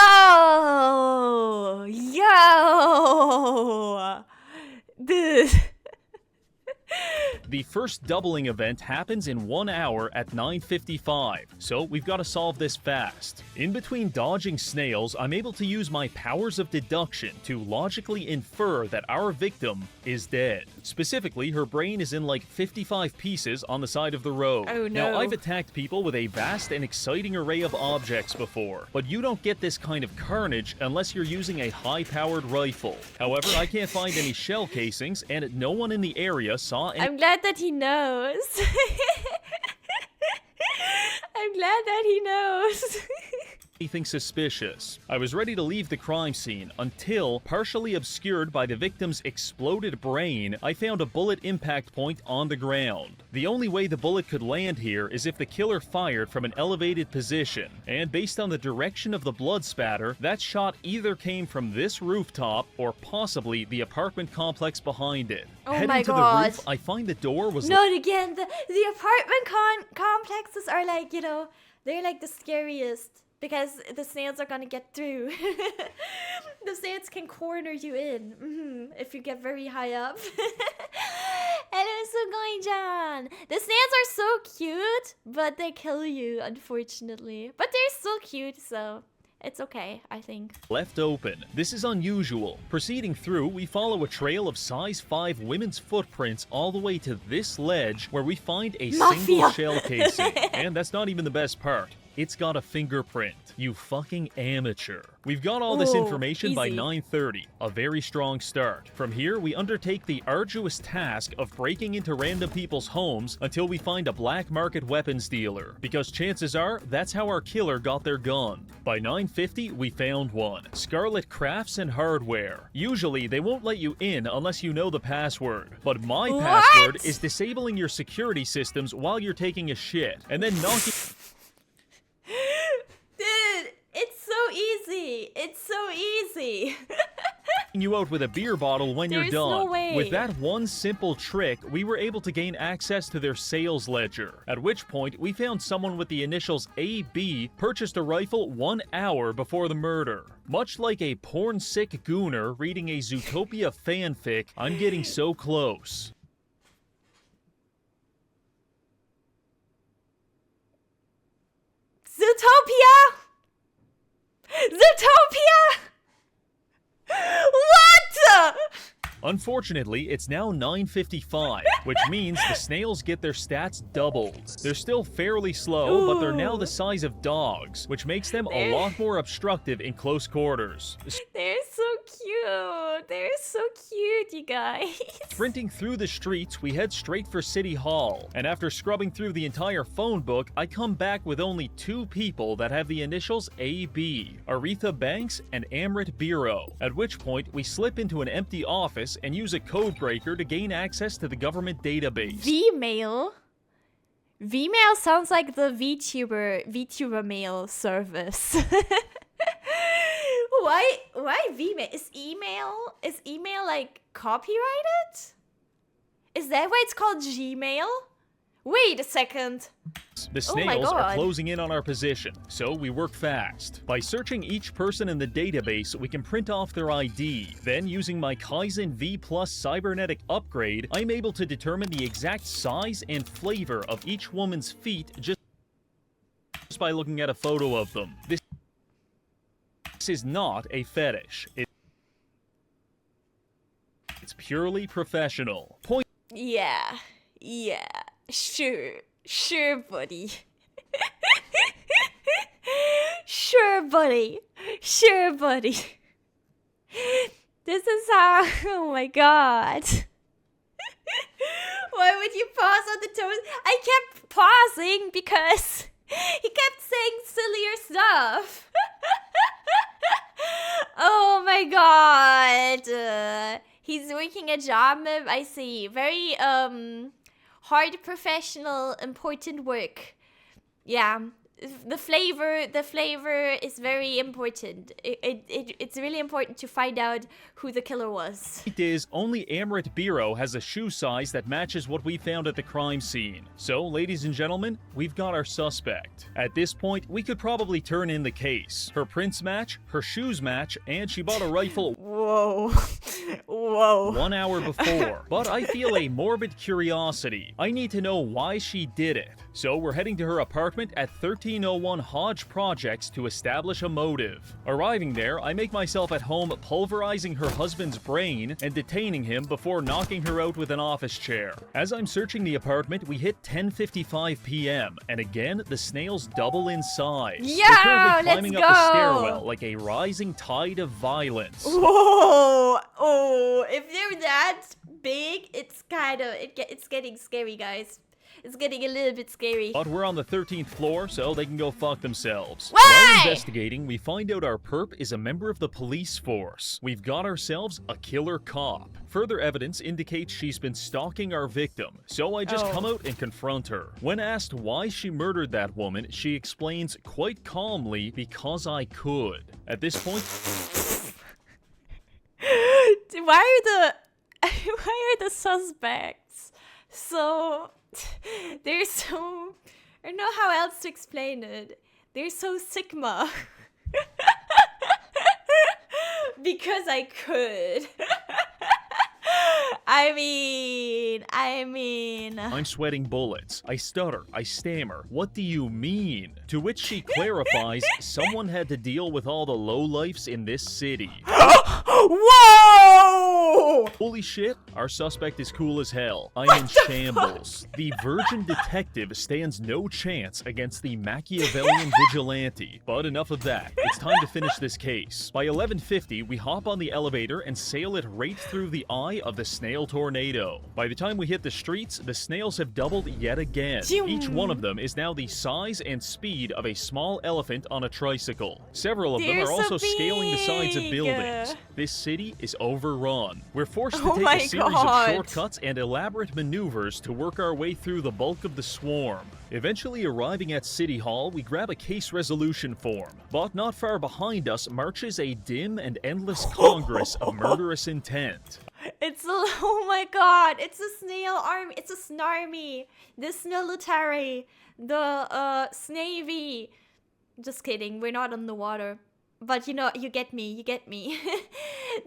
S1: Dude.
S2: The first doubling event happens in 1 hour at 9:55, so we've got to solve this fast. In between dodging snails, I'm able to use my powers of deduction to logically infer that our victim is dead. Specifically, her brain is in like 55 pieces on the side of the road.
S1: Oh no.
S2: Now, I've attacked people with a vast and exciting array of objects before, but you don't get this kind of carnage unless you're using a high-powered rifle. However, I can't find any shell casings, and no one in the area saw any.
S1: I'm glad that he knows. I'm glad that he knows.
S2: Anything suspicious. I was ready to leave the crime scene until, partially obscured by the victim's exploded brain, I found a bullet impact point on the ground. The only way the bullet could land here is if the killer fired from an elevated position, and based on the direction of the blood spatter, that shot either came from this rooftop or possibly the apartment complex behind it.
S1: Oh
S2: Heading
S1: my
S2: to
S1: god.
S2: the roof, I find the door was
S1: Not again. The apartment complexes are like, they're like the scariest. Because the snails are gonna get through. The snails can corner you in if you get very high up. Hello, Sugoijan. The snails are so cute, but they kill you, unfortunately. But they're still cute, so it's okay, I think.
S2: Left open. This is unusual. Proceeding through, we follow a trail of size 5 women's footprints all the way to this ledge where we find a single shell casing. And that's not even the best part. It's got a fingerprint. You fucking amateur. We've got all this information by 9:30, a very strong start. From here, we undertake the arduous task of breaking into random people's homes until we find a black market weapons dealer, because chances are that's how our killer got their gun. By 9:50, we found one. Scarlet Crafts and Hardware. Usually, they won't let you in unless you know the password, but my password is disabling your security systems while you're taking a shit, and then knocking
S1: Dude, it's so easy. It's so easy.
S2: you out with a beer bottle when you're done.
S1: No way.
S2: With that one simple trick, we were able to gain access to their sales ledger, at which point we found someone with the initials AB purchased a rifle 1 hour before the murder. Much like a porn-sick gooner reading a Zootopia fanfic, I'm getting so close.
S1: Zootopia! Zootopia! What?
S2: Unfortunately, it's now 9:55, which means the snails get their stats doubled. They're still fairly slow, but they're now the size of dogs, which makes them a lot more obstructive in close quarters.
S1: They're so cute. They're so cute, you guys.
S2: Sprinting through the streets, we head straight for City Hall, and after scrubbing through the entire phone book, I come back with only 2 people that have the initials AB, Aretha Banks and Amrit Biro, at which point we slip into an empty office and use a code breaker to gain access to the government database.
S1: Vmail? Vmail sounds like the Vtuber mail service. Why Vmail? Is email like copyrighted? Is that why it's called Gmail? Wait a second.
S2: The snails are closing in on our position, so we work fast. By searching each person in the database, we can print off their ID. Then, using my Kaizen V Plus cybernetic upgrade, I'm able to determine the exact size and flavor of each woman's feet just by looking at a photo of them. This is not a fetish. It's purely professional.
S1: Yeah, sure, buddy. Sure, buddy. This is how, oh my god. Why would you pause on the toes? I kept pausing because he kept saying sillier stuff. Oh my god. He's working a job, I see. Very, hard, professional, important work. Yeah. The flavor is very important. It's really important to find out who the killer was.
S2: It is only Amrit Biro has a shoe size that matches what we found at the crime scene. So, ladies and gentlemen, we've got our suspect. At this point, we could probably turn in the case. Her prints match, her shoes match, and she bought a rifle.
S1: Whoa.
S2: 1 hour before. But I feel a morbid curiosity. I need to know why she did it. So we're heading to her apartment at 1301 Hodge Projects to establish a motive. Arriving there, I make myself at home pulverizing her husband's brain and detaining him before knocking her out with an office chair. As I'm searching the apartment, we hit 10:55 p.m. and again, the snails double in size.
S1: Yeah,
S2: they're currently climbing
S1: let's
S2: up the
S1: go.
S2: stairwell like a rising tide of violence.
S1: Whoa! Oh, if they're that big, it's getting scary, guys. It's getting a little bit scary.
S2: But we're on the 13th floor, so they can go fuck themselves.
S1: Why?
S2: While investigating, we find out our perp is a member of the police force. We've got ourselves a killer cop. Further evidence indicates she's been stalking our victim, so I just come out and confront her. When asked why she murdered that woman, she explains quite calmly, because I could. At this point...
S1: Why are the suspects so... They're so... I don't know how else to explain it. They're so Sigma. Because I could. I mean...
S2: I'm sweating bullets. I stutter. I stammer. What do you mean? To which she clarifies someone had to deal with all the lowlifes in this city.
S1: Whoa!
S2: Holy shit, our suspect is cool as hell. I'm in shambles. The virgin detective stands no chance against the Machiavellian vigilante. But enough of that. It's time to finish this case. By 11:50, we hop on the elevator and sail it right through the eye of the snail tornado. By the time we hit the streets, the snails have doubled yet again. Each one of them is now the size and speed of a small elephant on a tricycle. Several of them are also scaling the sides of buildings. This city is overrun. We're forced to take a series of shortcuts and elaborate maneuvers to work our way through the bulk of the swarm. Eventually arriving at City Hall, we grab a case resolution form. But not far behind us marches a dim and endless congress of murderous intent.
S1: Oh my god, it's a snail army, it's a snarmy, the snillitary, the snavy. Just kidding, we're not on the water. But you know, you get me. The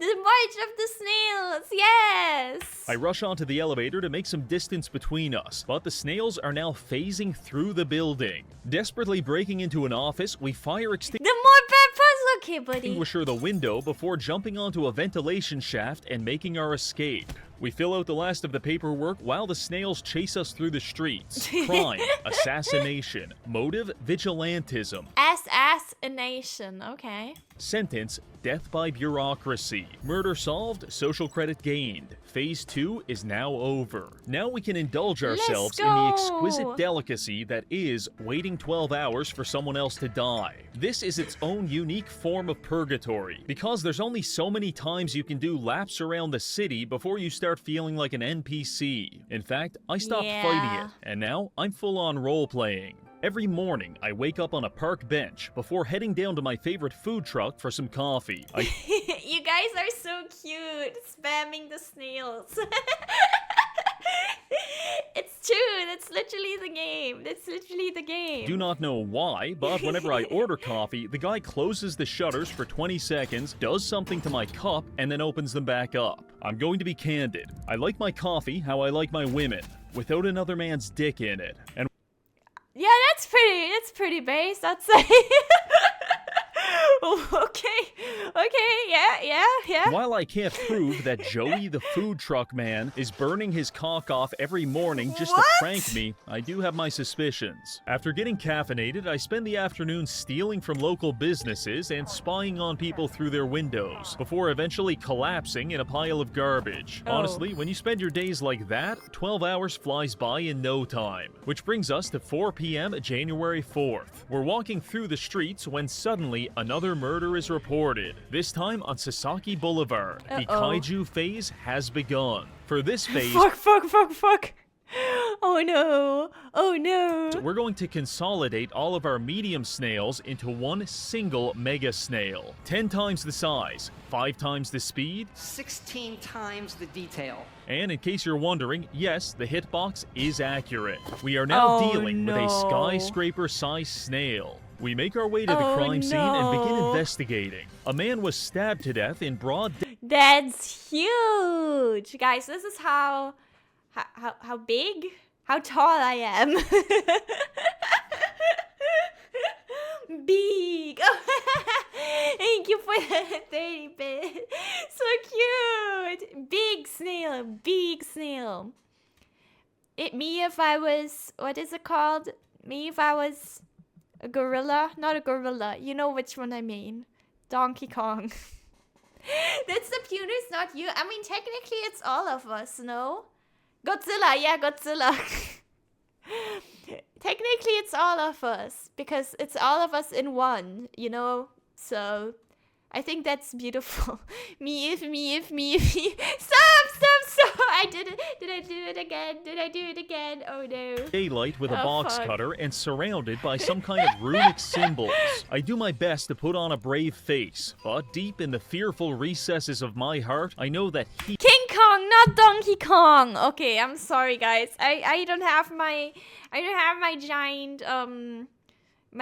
S1: march of the snails, yes!
S2: I rush onto the elevator to make some distance between us, but the snails are now phasing through the building. Desperately breaking into an office, we fire
S1: The more bad puzzle, okay, buddy.
S2: extinguisher the window before jumping onto a ventilation shaft and making our escape. We fill out the last of the paperwork while the snails chase us through the streets. Crime, assassination, motive, vigilantism.
S1: Assassination, okay.
S2: Sentence, death by bureaucracy. Murder solved, social credit gained. Phase 2 is now over. Now we can indulge ourselves in the exquisite delicacy that is waiting 12 hours for someone else to die. This is its own unique form of purgatory, because there's only so many times you can do laps around the city before you start feeling like an NPC. In fact, I stopped fighting it, and now I'm full-on role-playing. Every morning, I wake up on a park bench before heading down to my favorite food truck for some coffee.
S1: You guys are so cute, spamming the snails. It's true. That's literally the game. That's literally the game.
S2: Do not know why, but whenever I order coffee, the guy closes the shutters for 20 seconds, does something to my cup, and then opens them back up. I'm going to be candid. I like my coffee how I like my women, without another man's dick in it. And
S1: Yeah, that's pretty base, I'd say. Okay, yeah.
S2: while I can't prove that Joey the food truck man is burning his cock off every morning just to
S1: What?
S2: prank me, I do have my suspicions. After getting caffeinated, I spend the afternoon stealing from local businesses and spying on people through their windows, before eventually collapsing in a pile of garbage.
S1: Oh.
S2: Honestly, when you spend your days like that, 12 hours flies by in no time. Which brings us to 4 p.m. January 4th. We're walking through the streets when suddenly another murder is reported, this time on Sasaki Boulevard. The kaiju phase has begun. For this phase,
S1: Fuck. Oh no.
S2: we're going to consolidate all of our medium snails into one single mega snail. 10 times the size, 5 times the speed,
S3: 16 times the detail.
S2: and in case you're wondering, yes, the hitbox is accurate. We are now
S1: Oh,
S2: dealing with a
S1: no.
S2: skyscraper-sized snail. We make our way to the
S1: Oh,
S2: crime scene and begin
S1: no.
S2: investigating. A man was stabbed to death in broad day.
S1: That's huge, guys. This is how big, how tall I am. Big. Thank you for the 30 bit. So cute. Big snail. Me if I was, what is it called? Me if I was a gorilla. Not a gorilla. You know which one I mean. Donkey Kong. That's the Puners, not you. I mean, technically it's all of us, no? Godzilla, yeah, Godzilla. Technically it's all of us, because it's all of us in one, you know? So, I think that's beautiful. me if. Stop! I did it. Did I do it again? Oh no.
S2: daylight with a
S1: Oh,
S2: box
S1: fuck.
S2: cutter and surrounded by some kind of runic symbols. I do my best to put on a brave face, but deep in the fearful recesses of my heart, I know that he
S1: King Kong, not Donkey Kong. Okay, I'm sorry, guys. I don't have my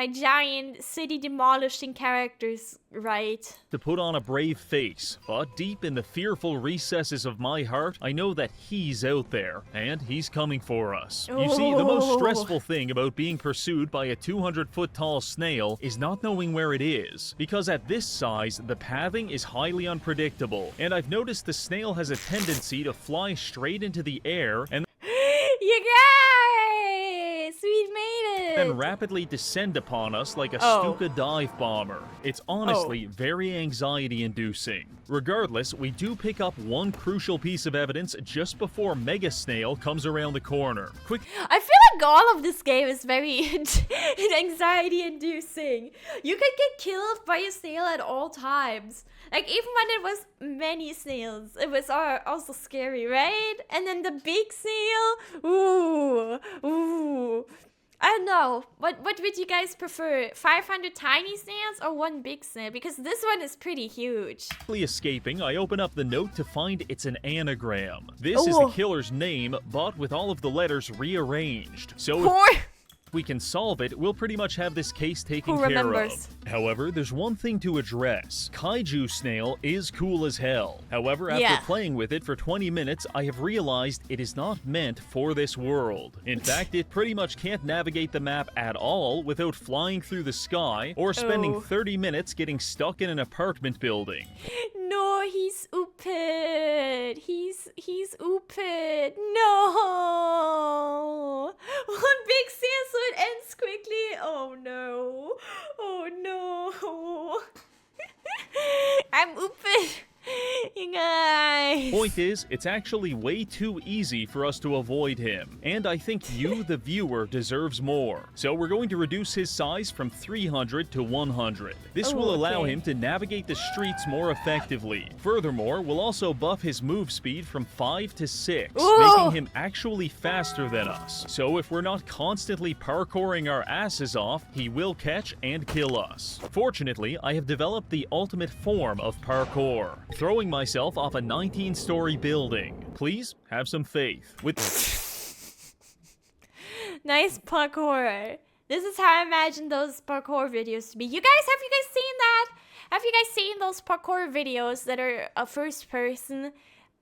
S1: giant city demolishing characters right.
S2: to put on a brave face, but deep in the fearful recesses of my heart, I know that he's out there, and he's coming for us. You see, the most stressful thing about being pursued by a 200-foot tall snail is not knowing where it is, because at this size, the pathing is highly unpredictable, and I've noticed the snail has a tendency to fly straight into the air and
S1: You guys, we made it.
S2: then rapidly descend upon us like a
S1: Oh.
S2: Stuka dive bomber. It's honestly very anxiety-inducing. Regardless, we do pick up one crucial piece of evidence just before Mega Snail comes around the corner. Quick
S1: I feel like all of this game is very anxiety-inducing. You could get killed by a snail at all times. Like, even when it was many snails, it was also scary, right? And then the big snail, ooh. I don't know. What would you guys prefer? 500 tiny snails or one big snail? Because this one is pretty huge.
S2: Quickly escaping, I open up the note to find it's an anagram. This is the killer's name, but with all of the letters rearranged. So if we can solve it, we'll pretty much have this case taken
S1: Who
S2: care
S1: remembers?
S2: of. However, there's one thing to address. Kaiju Snail is cool as hell. However, after
S1: Yeah.
S2: playing with it for 20 minutes, I have realized it is not meant for this world. In fact, it pretty much can't navigate the map at all without flying through the sky or spending
S1: Oh.
S2: 30 minutes getting stuck in an apartment building.
S1: No, he's ooped. He's ooped. No. One big snail so it ends quickly. Oh no. Oh no. I'm ooped. You guys.
S2: Point is, it's actually way too easy for us to avoid him, and I think you, the viewer, deserves more. So we're going to reduce his size from 300 to 100. This will allow
S1: okay.
S2: him to navigate the streets more effectively. Furthermore, we'll also buff his move speed from 5 to 6, making him actually faster than us. So if we're not constantly parkouring our asses off, he will catch and kill us. Fortunately, I have developed the ultimate form of parkour. Throwing myself off a 19-story building. Please have some faith. With
S1: Nice parkour. This is how I imagine those parkour videos to be. Have you guys seen that? Have you guys seen those parkour videos that are a first person?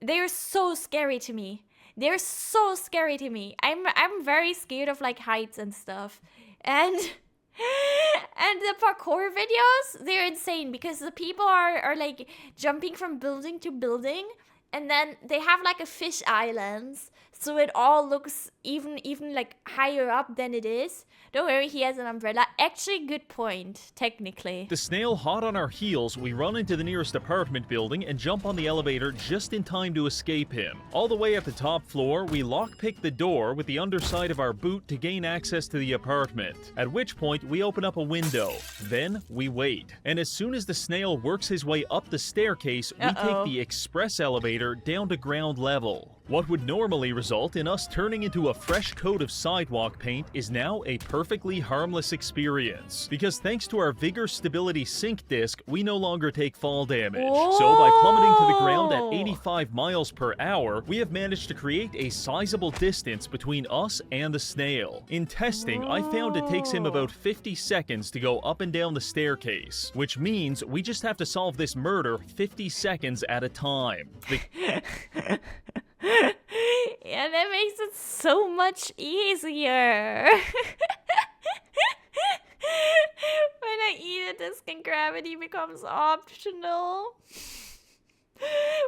S1: They're so scary to me. They're so scary to me. I'm very scared of like heights and stuff. And and the parkour videos, they're insane because the people are like jumping from building to building, and then they have like a fish islands, so it all looks even like higher up than it is. Don't worry, he has an umbrella. Actually, good point, technically.
S2: The Snail hot on our heels, we run into the nearest apartment building and jump on the elevator just in time to escape him. All the way at the top floor, we lockpick the door with the underside of our boot to gain access to the apartment, at which point we open up a window. Then we wait. And as soon as the Snail works his way up the staircase, we take the express elevator down to ground level. What would normally result in us turning into a fresh coat of sidewalk paint is now a perfectly harmless experience. Because thanks to our Vigor Stability Sync disc, we no longer take fall damage.
S1: Whoa.
S2: So by plummeting to the ground at 85 miles per hour, we have managed to create a sizable distance between us and the Snail. In testing, I found it takes him about 50 seconds to go up and down the staircase, which means we just have to solve this murder 50 seconds at a time.
S1: Yeah, that makes it so much easier. When I eat a disc and gravity becomes optional.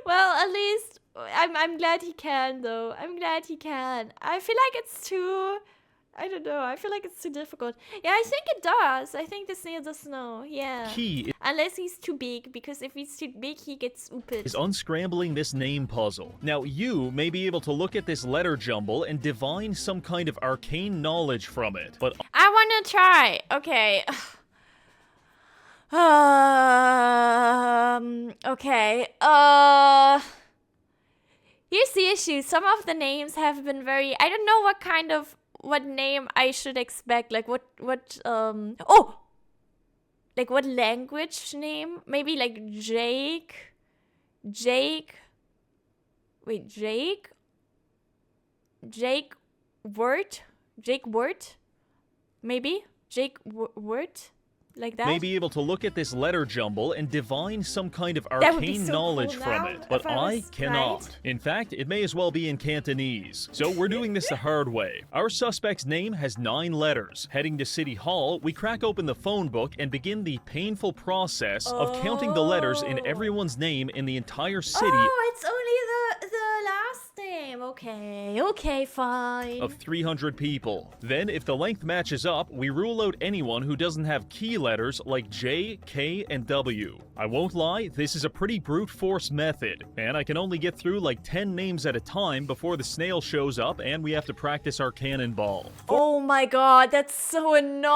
S1: Well, at least I'm glad he can though. I'm glad he can. I feel like it's too, I don't know. I feel like it's too difficult. Yeah, I think it does. I think the Snail does know. Yeah.
S2: Key
S1: Unless he's too big, because if he's too big, he gets ooped.
S2: is unscrambling this name puzzle. Now, you may be able to look at this letter jumble and divine some kind of arcane knowledge from it, but
S1: I want to try. Okay. Okay. Here's the issue. Some of the names have been very, I don't know what name I should expect. Like what like what language name? Maybe like Jake. Wait, Jake Wort? Jake Wort? Maybe? Jake Wort? Like that?
S2: may be able to look at this letter jumble and divine some kind of
S1: That would be
S2: arcane
S1: so
S2: knowledge
S1: cool
S2: from
S1: now,
S2: it, but
S1: if I
S2: I
S1: was
S2: cannot.
S1: right.
S2: In fact, it may as well be in Cantonese. So we're doing this the hard way. Our suspect's name has 9 letters. Heading to City Hall, we crack open the phone book and begin the painful process of counting the letters in everyone's name in the entire city
S1: Oh, it's only the last name. Okay, fine.
S2: of 300 people. Then, if the length matches up, we rule out anyone who doesn't have key letters like J, K, and W. I won't lie, this is a pretty brute force method, and I can only get through like 10 names at a time before the Snail shows up and we have to practice our cannonball.
S1: Oh my god, that's so annoying.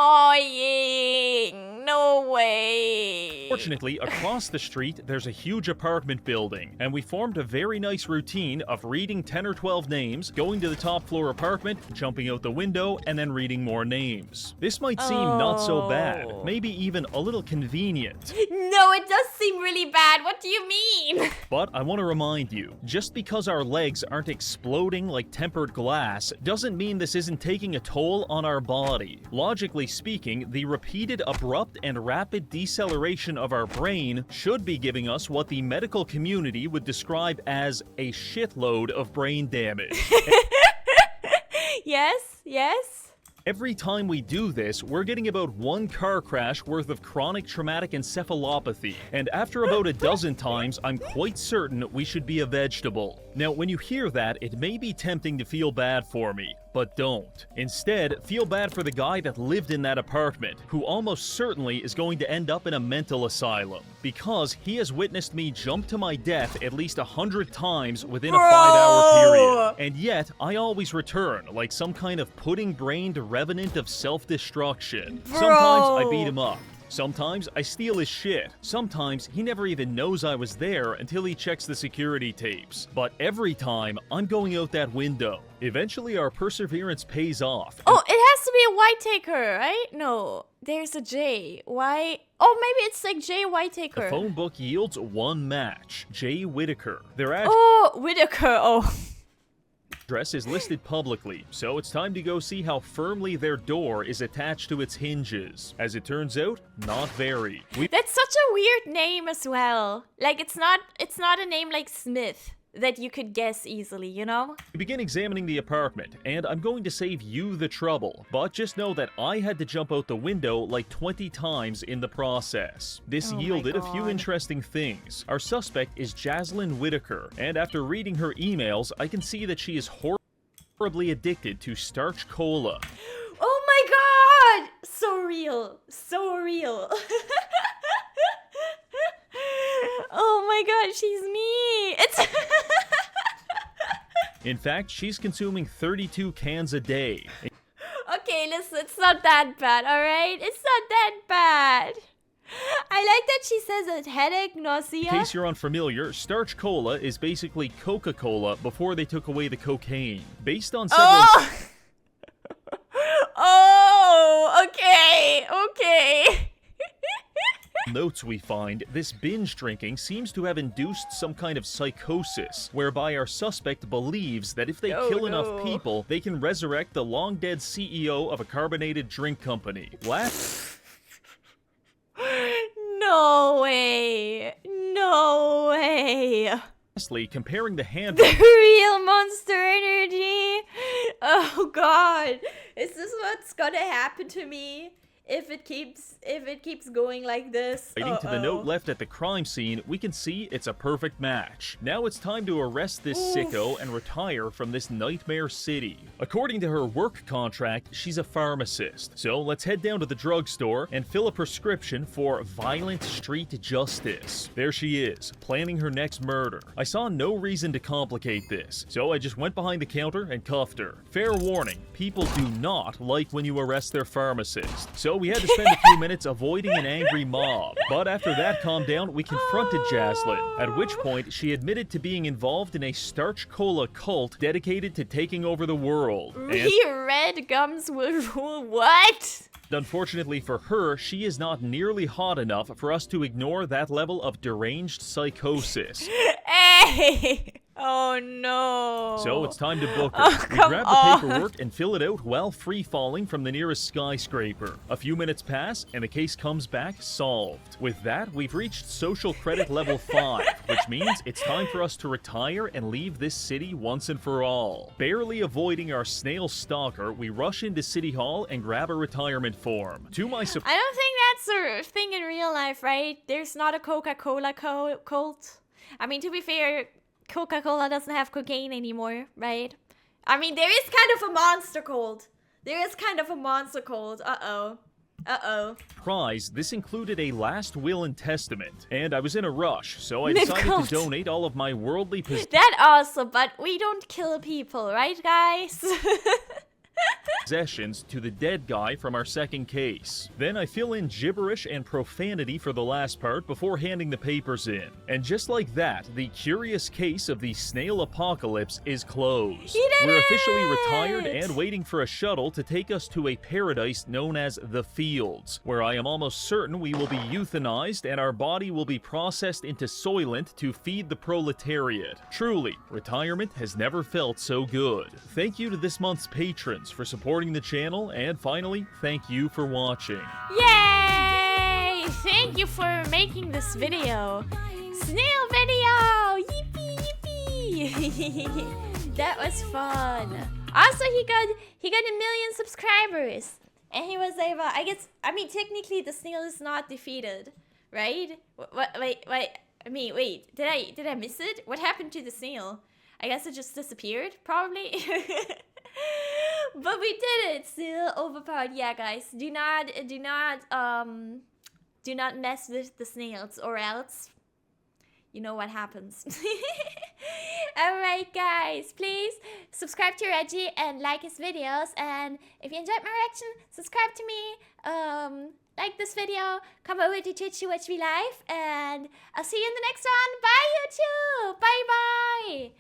S1: No way.
S2: Fortunately, across the street, there's a huge apartment building, and we formed a very nice routine of reading 10 or 12 names, going to the top floor apartment, jumping out the window, and then reading more names. This might seem not so bad, maybe even a little convenient.
S1: No, it does seem really bad. What do you mean?
S2: But I want to remind you, just because our legs aren't exploding like tempered glass, doesn't mean this isn't taking a toll on our body. Logically speaking, the repeated abrupt and rapid deceleration of our brain should be giving us what the medical community would describe as a shitload of brain damage.
S1: Yes.
S2: Every time we do this, we're getting about 1 car crash worth of chronic traumatic encephalopathy, and after about a dozen times, I'm quite certain we should be a vegetable. Now, when you hear that, it may be tempting to feel bad for me, but don't. Instead, feel bad for the guy that lived in that apartment, who almost certainly is going to end up in a mental asylum, because he has witnessed me jump to my death at least 100 times within a 5-hour period. And yet, I always return, like some kind of pudding-brained revenant of self-destruction. Sometimes I beat him up. Sometimes I steal his shit. Sometimes he never even knows I was there until he checks the security tapes. But every time, I'm going out that window. Eventually, our perseverance pays off.
S1: Oh, it has to be a Whitaker, right? No, there's a J. Why? Oh, maybe it's like J Whitaker.
S2: The phone book yields 1 match. Jay Whitaker. They're
S1: Oh, Whitaker. Oh.
S2: address is listed publicly, so it's time to go see how firmly their door is attached to its hinges. As it turns out, not very.
S1: That's such a weird name as well. Like, it's not a name like Smith that you could guess easily, you know?
S2: We begin examining the apartment, and I'm going to save you the trouble, but just know that I had to jump out the window like 20 times in the process. This
S1: Oh my
S2: yielded a few
S1: God.
S2: interesting things. Our suspect is Jaslyn Whitaker, and after reading her emails, I can see that she is horribly addicted to starch cola.
S1: Oh my god! So real. So real. Oh my god, she's me. It's
S2: In fact, she's consuming 32 cans a day.
S1: okay, listen, it's not that bad, alright? It's not that bad. I like that she says a headache, nausea.
S2: In case you're unfamiliar, starch cola is basically Coca-Cola before they took away the cocaine. Based on several
S1: Oh! Oh, okay, okay.
S2: notes we find, this binge drinking seems to have induced some kind of psychosis, whereby our suspect believes that if they
S1: Oh,
S2: kill
S1: no.
S2: enough people, they can resurrect the long-dead CEO of a carbonated drink company.
S1: No way. No way.
S2: Lastly, comparing the handle
S1: The real Monster Energy. Oh god. Is this what's gonna happen to me? If it keeps going like this.
S2: to the note left at the crime scene, we can see it's a perfect match. Now it's time to arrest this sicko and retire from this nightmare city. According to her work contract, she's a pharmacist. So let's head down to the drugstore and fill a prescription for violent street justice. There she is, planning her next murder. I saw no reason to complicate this, so I just went behind the counter and cuffed her. Fair warning, people do not like when you arrest their pharmacist. So we had to spend a few minutes avoiding an angry mob. But after that calmed down, we confronted Jaslyn, at which point she admitted to being involved in a starch cola cult dedicated to taking over the world. And
S1: Red gums will rule what?
S2: unfortunately for her, she is not nearly hot enough for us to ignore that level of deranged psychosis.
S1: Hey! Oh no.
S2: So it's time to book her.
S1: Oh,
S2: We
S1: come
S2: grab the
S1: on.
S2: paperwork and fill it out while free-falling from the nearest skyscraper. A few minutes pass, and the case comes back solved. With that, we've reached social credit level 5, which means it's time for us to retire and leave this city once and for all. Barely avoiding our snail stalker, we rush into City Hall and grab a retirement form. To my surprise,
S1: I don't think that's a thing in real life, right? There's not a Coca-Cola cult. I mean, to be fair, Coca-Cola doesn't have cocaine anymore, right? I mean, there is kind of a monster cult. Uh-oh.
S2: this included a last will and testament, and I was in a rush, so I decided
S1: Cult.
S2: to donate all of my worldly
S1: That also, but we don't kill people, right, guys?
S2: possessions to the dead guy from our second case. Then I fill in gibberish and profanity for the last part before handing the papers in. And just like that, the curious case of the snail apocalypse is closed.
S1: You did
S2: We're officially retired
S1: it!
S2: and waiting for a shuttle to take us to a paradise known as the Fields, where I am almost certain we will be euthanized and our body will be processed into Soylent to feed the proletariat. Truly, retirement has never felt so good. Thank you to this month's patrons for supporting the channel, and finally, thank you for watching.
S1: Yay! Thank you for making this video. Snail video! Yippee! That was fun. Also, he got 1 million subscribers. And he was able, I mean, technically the snail is not defeated, right? Wait, did I miss it? What happened to the snail? I guess it just disappeared, probably. But we did it. Still overpowered. Yeah, guys, do not mess with the snails, or else you know what happens. Alright, guys, please subscribe to Reggie and like his videos. And if you enjoyed my reaction, subscribe to me. Like this video, come over to Twitch to watch me live, and I'll see you in the next one. Bye.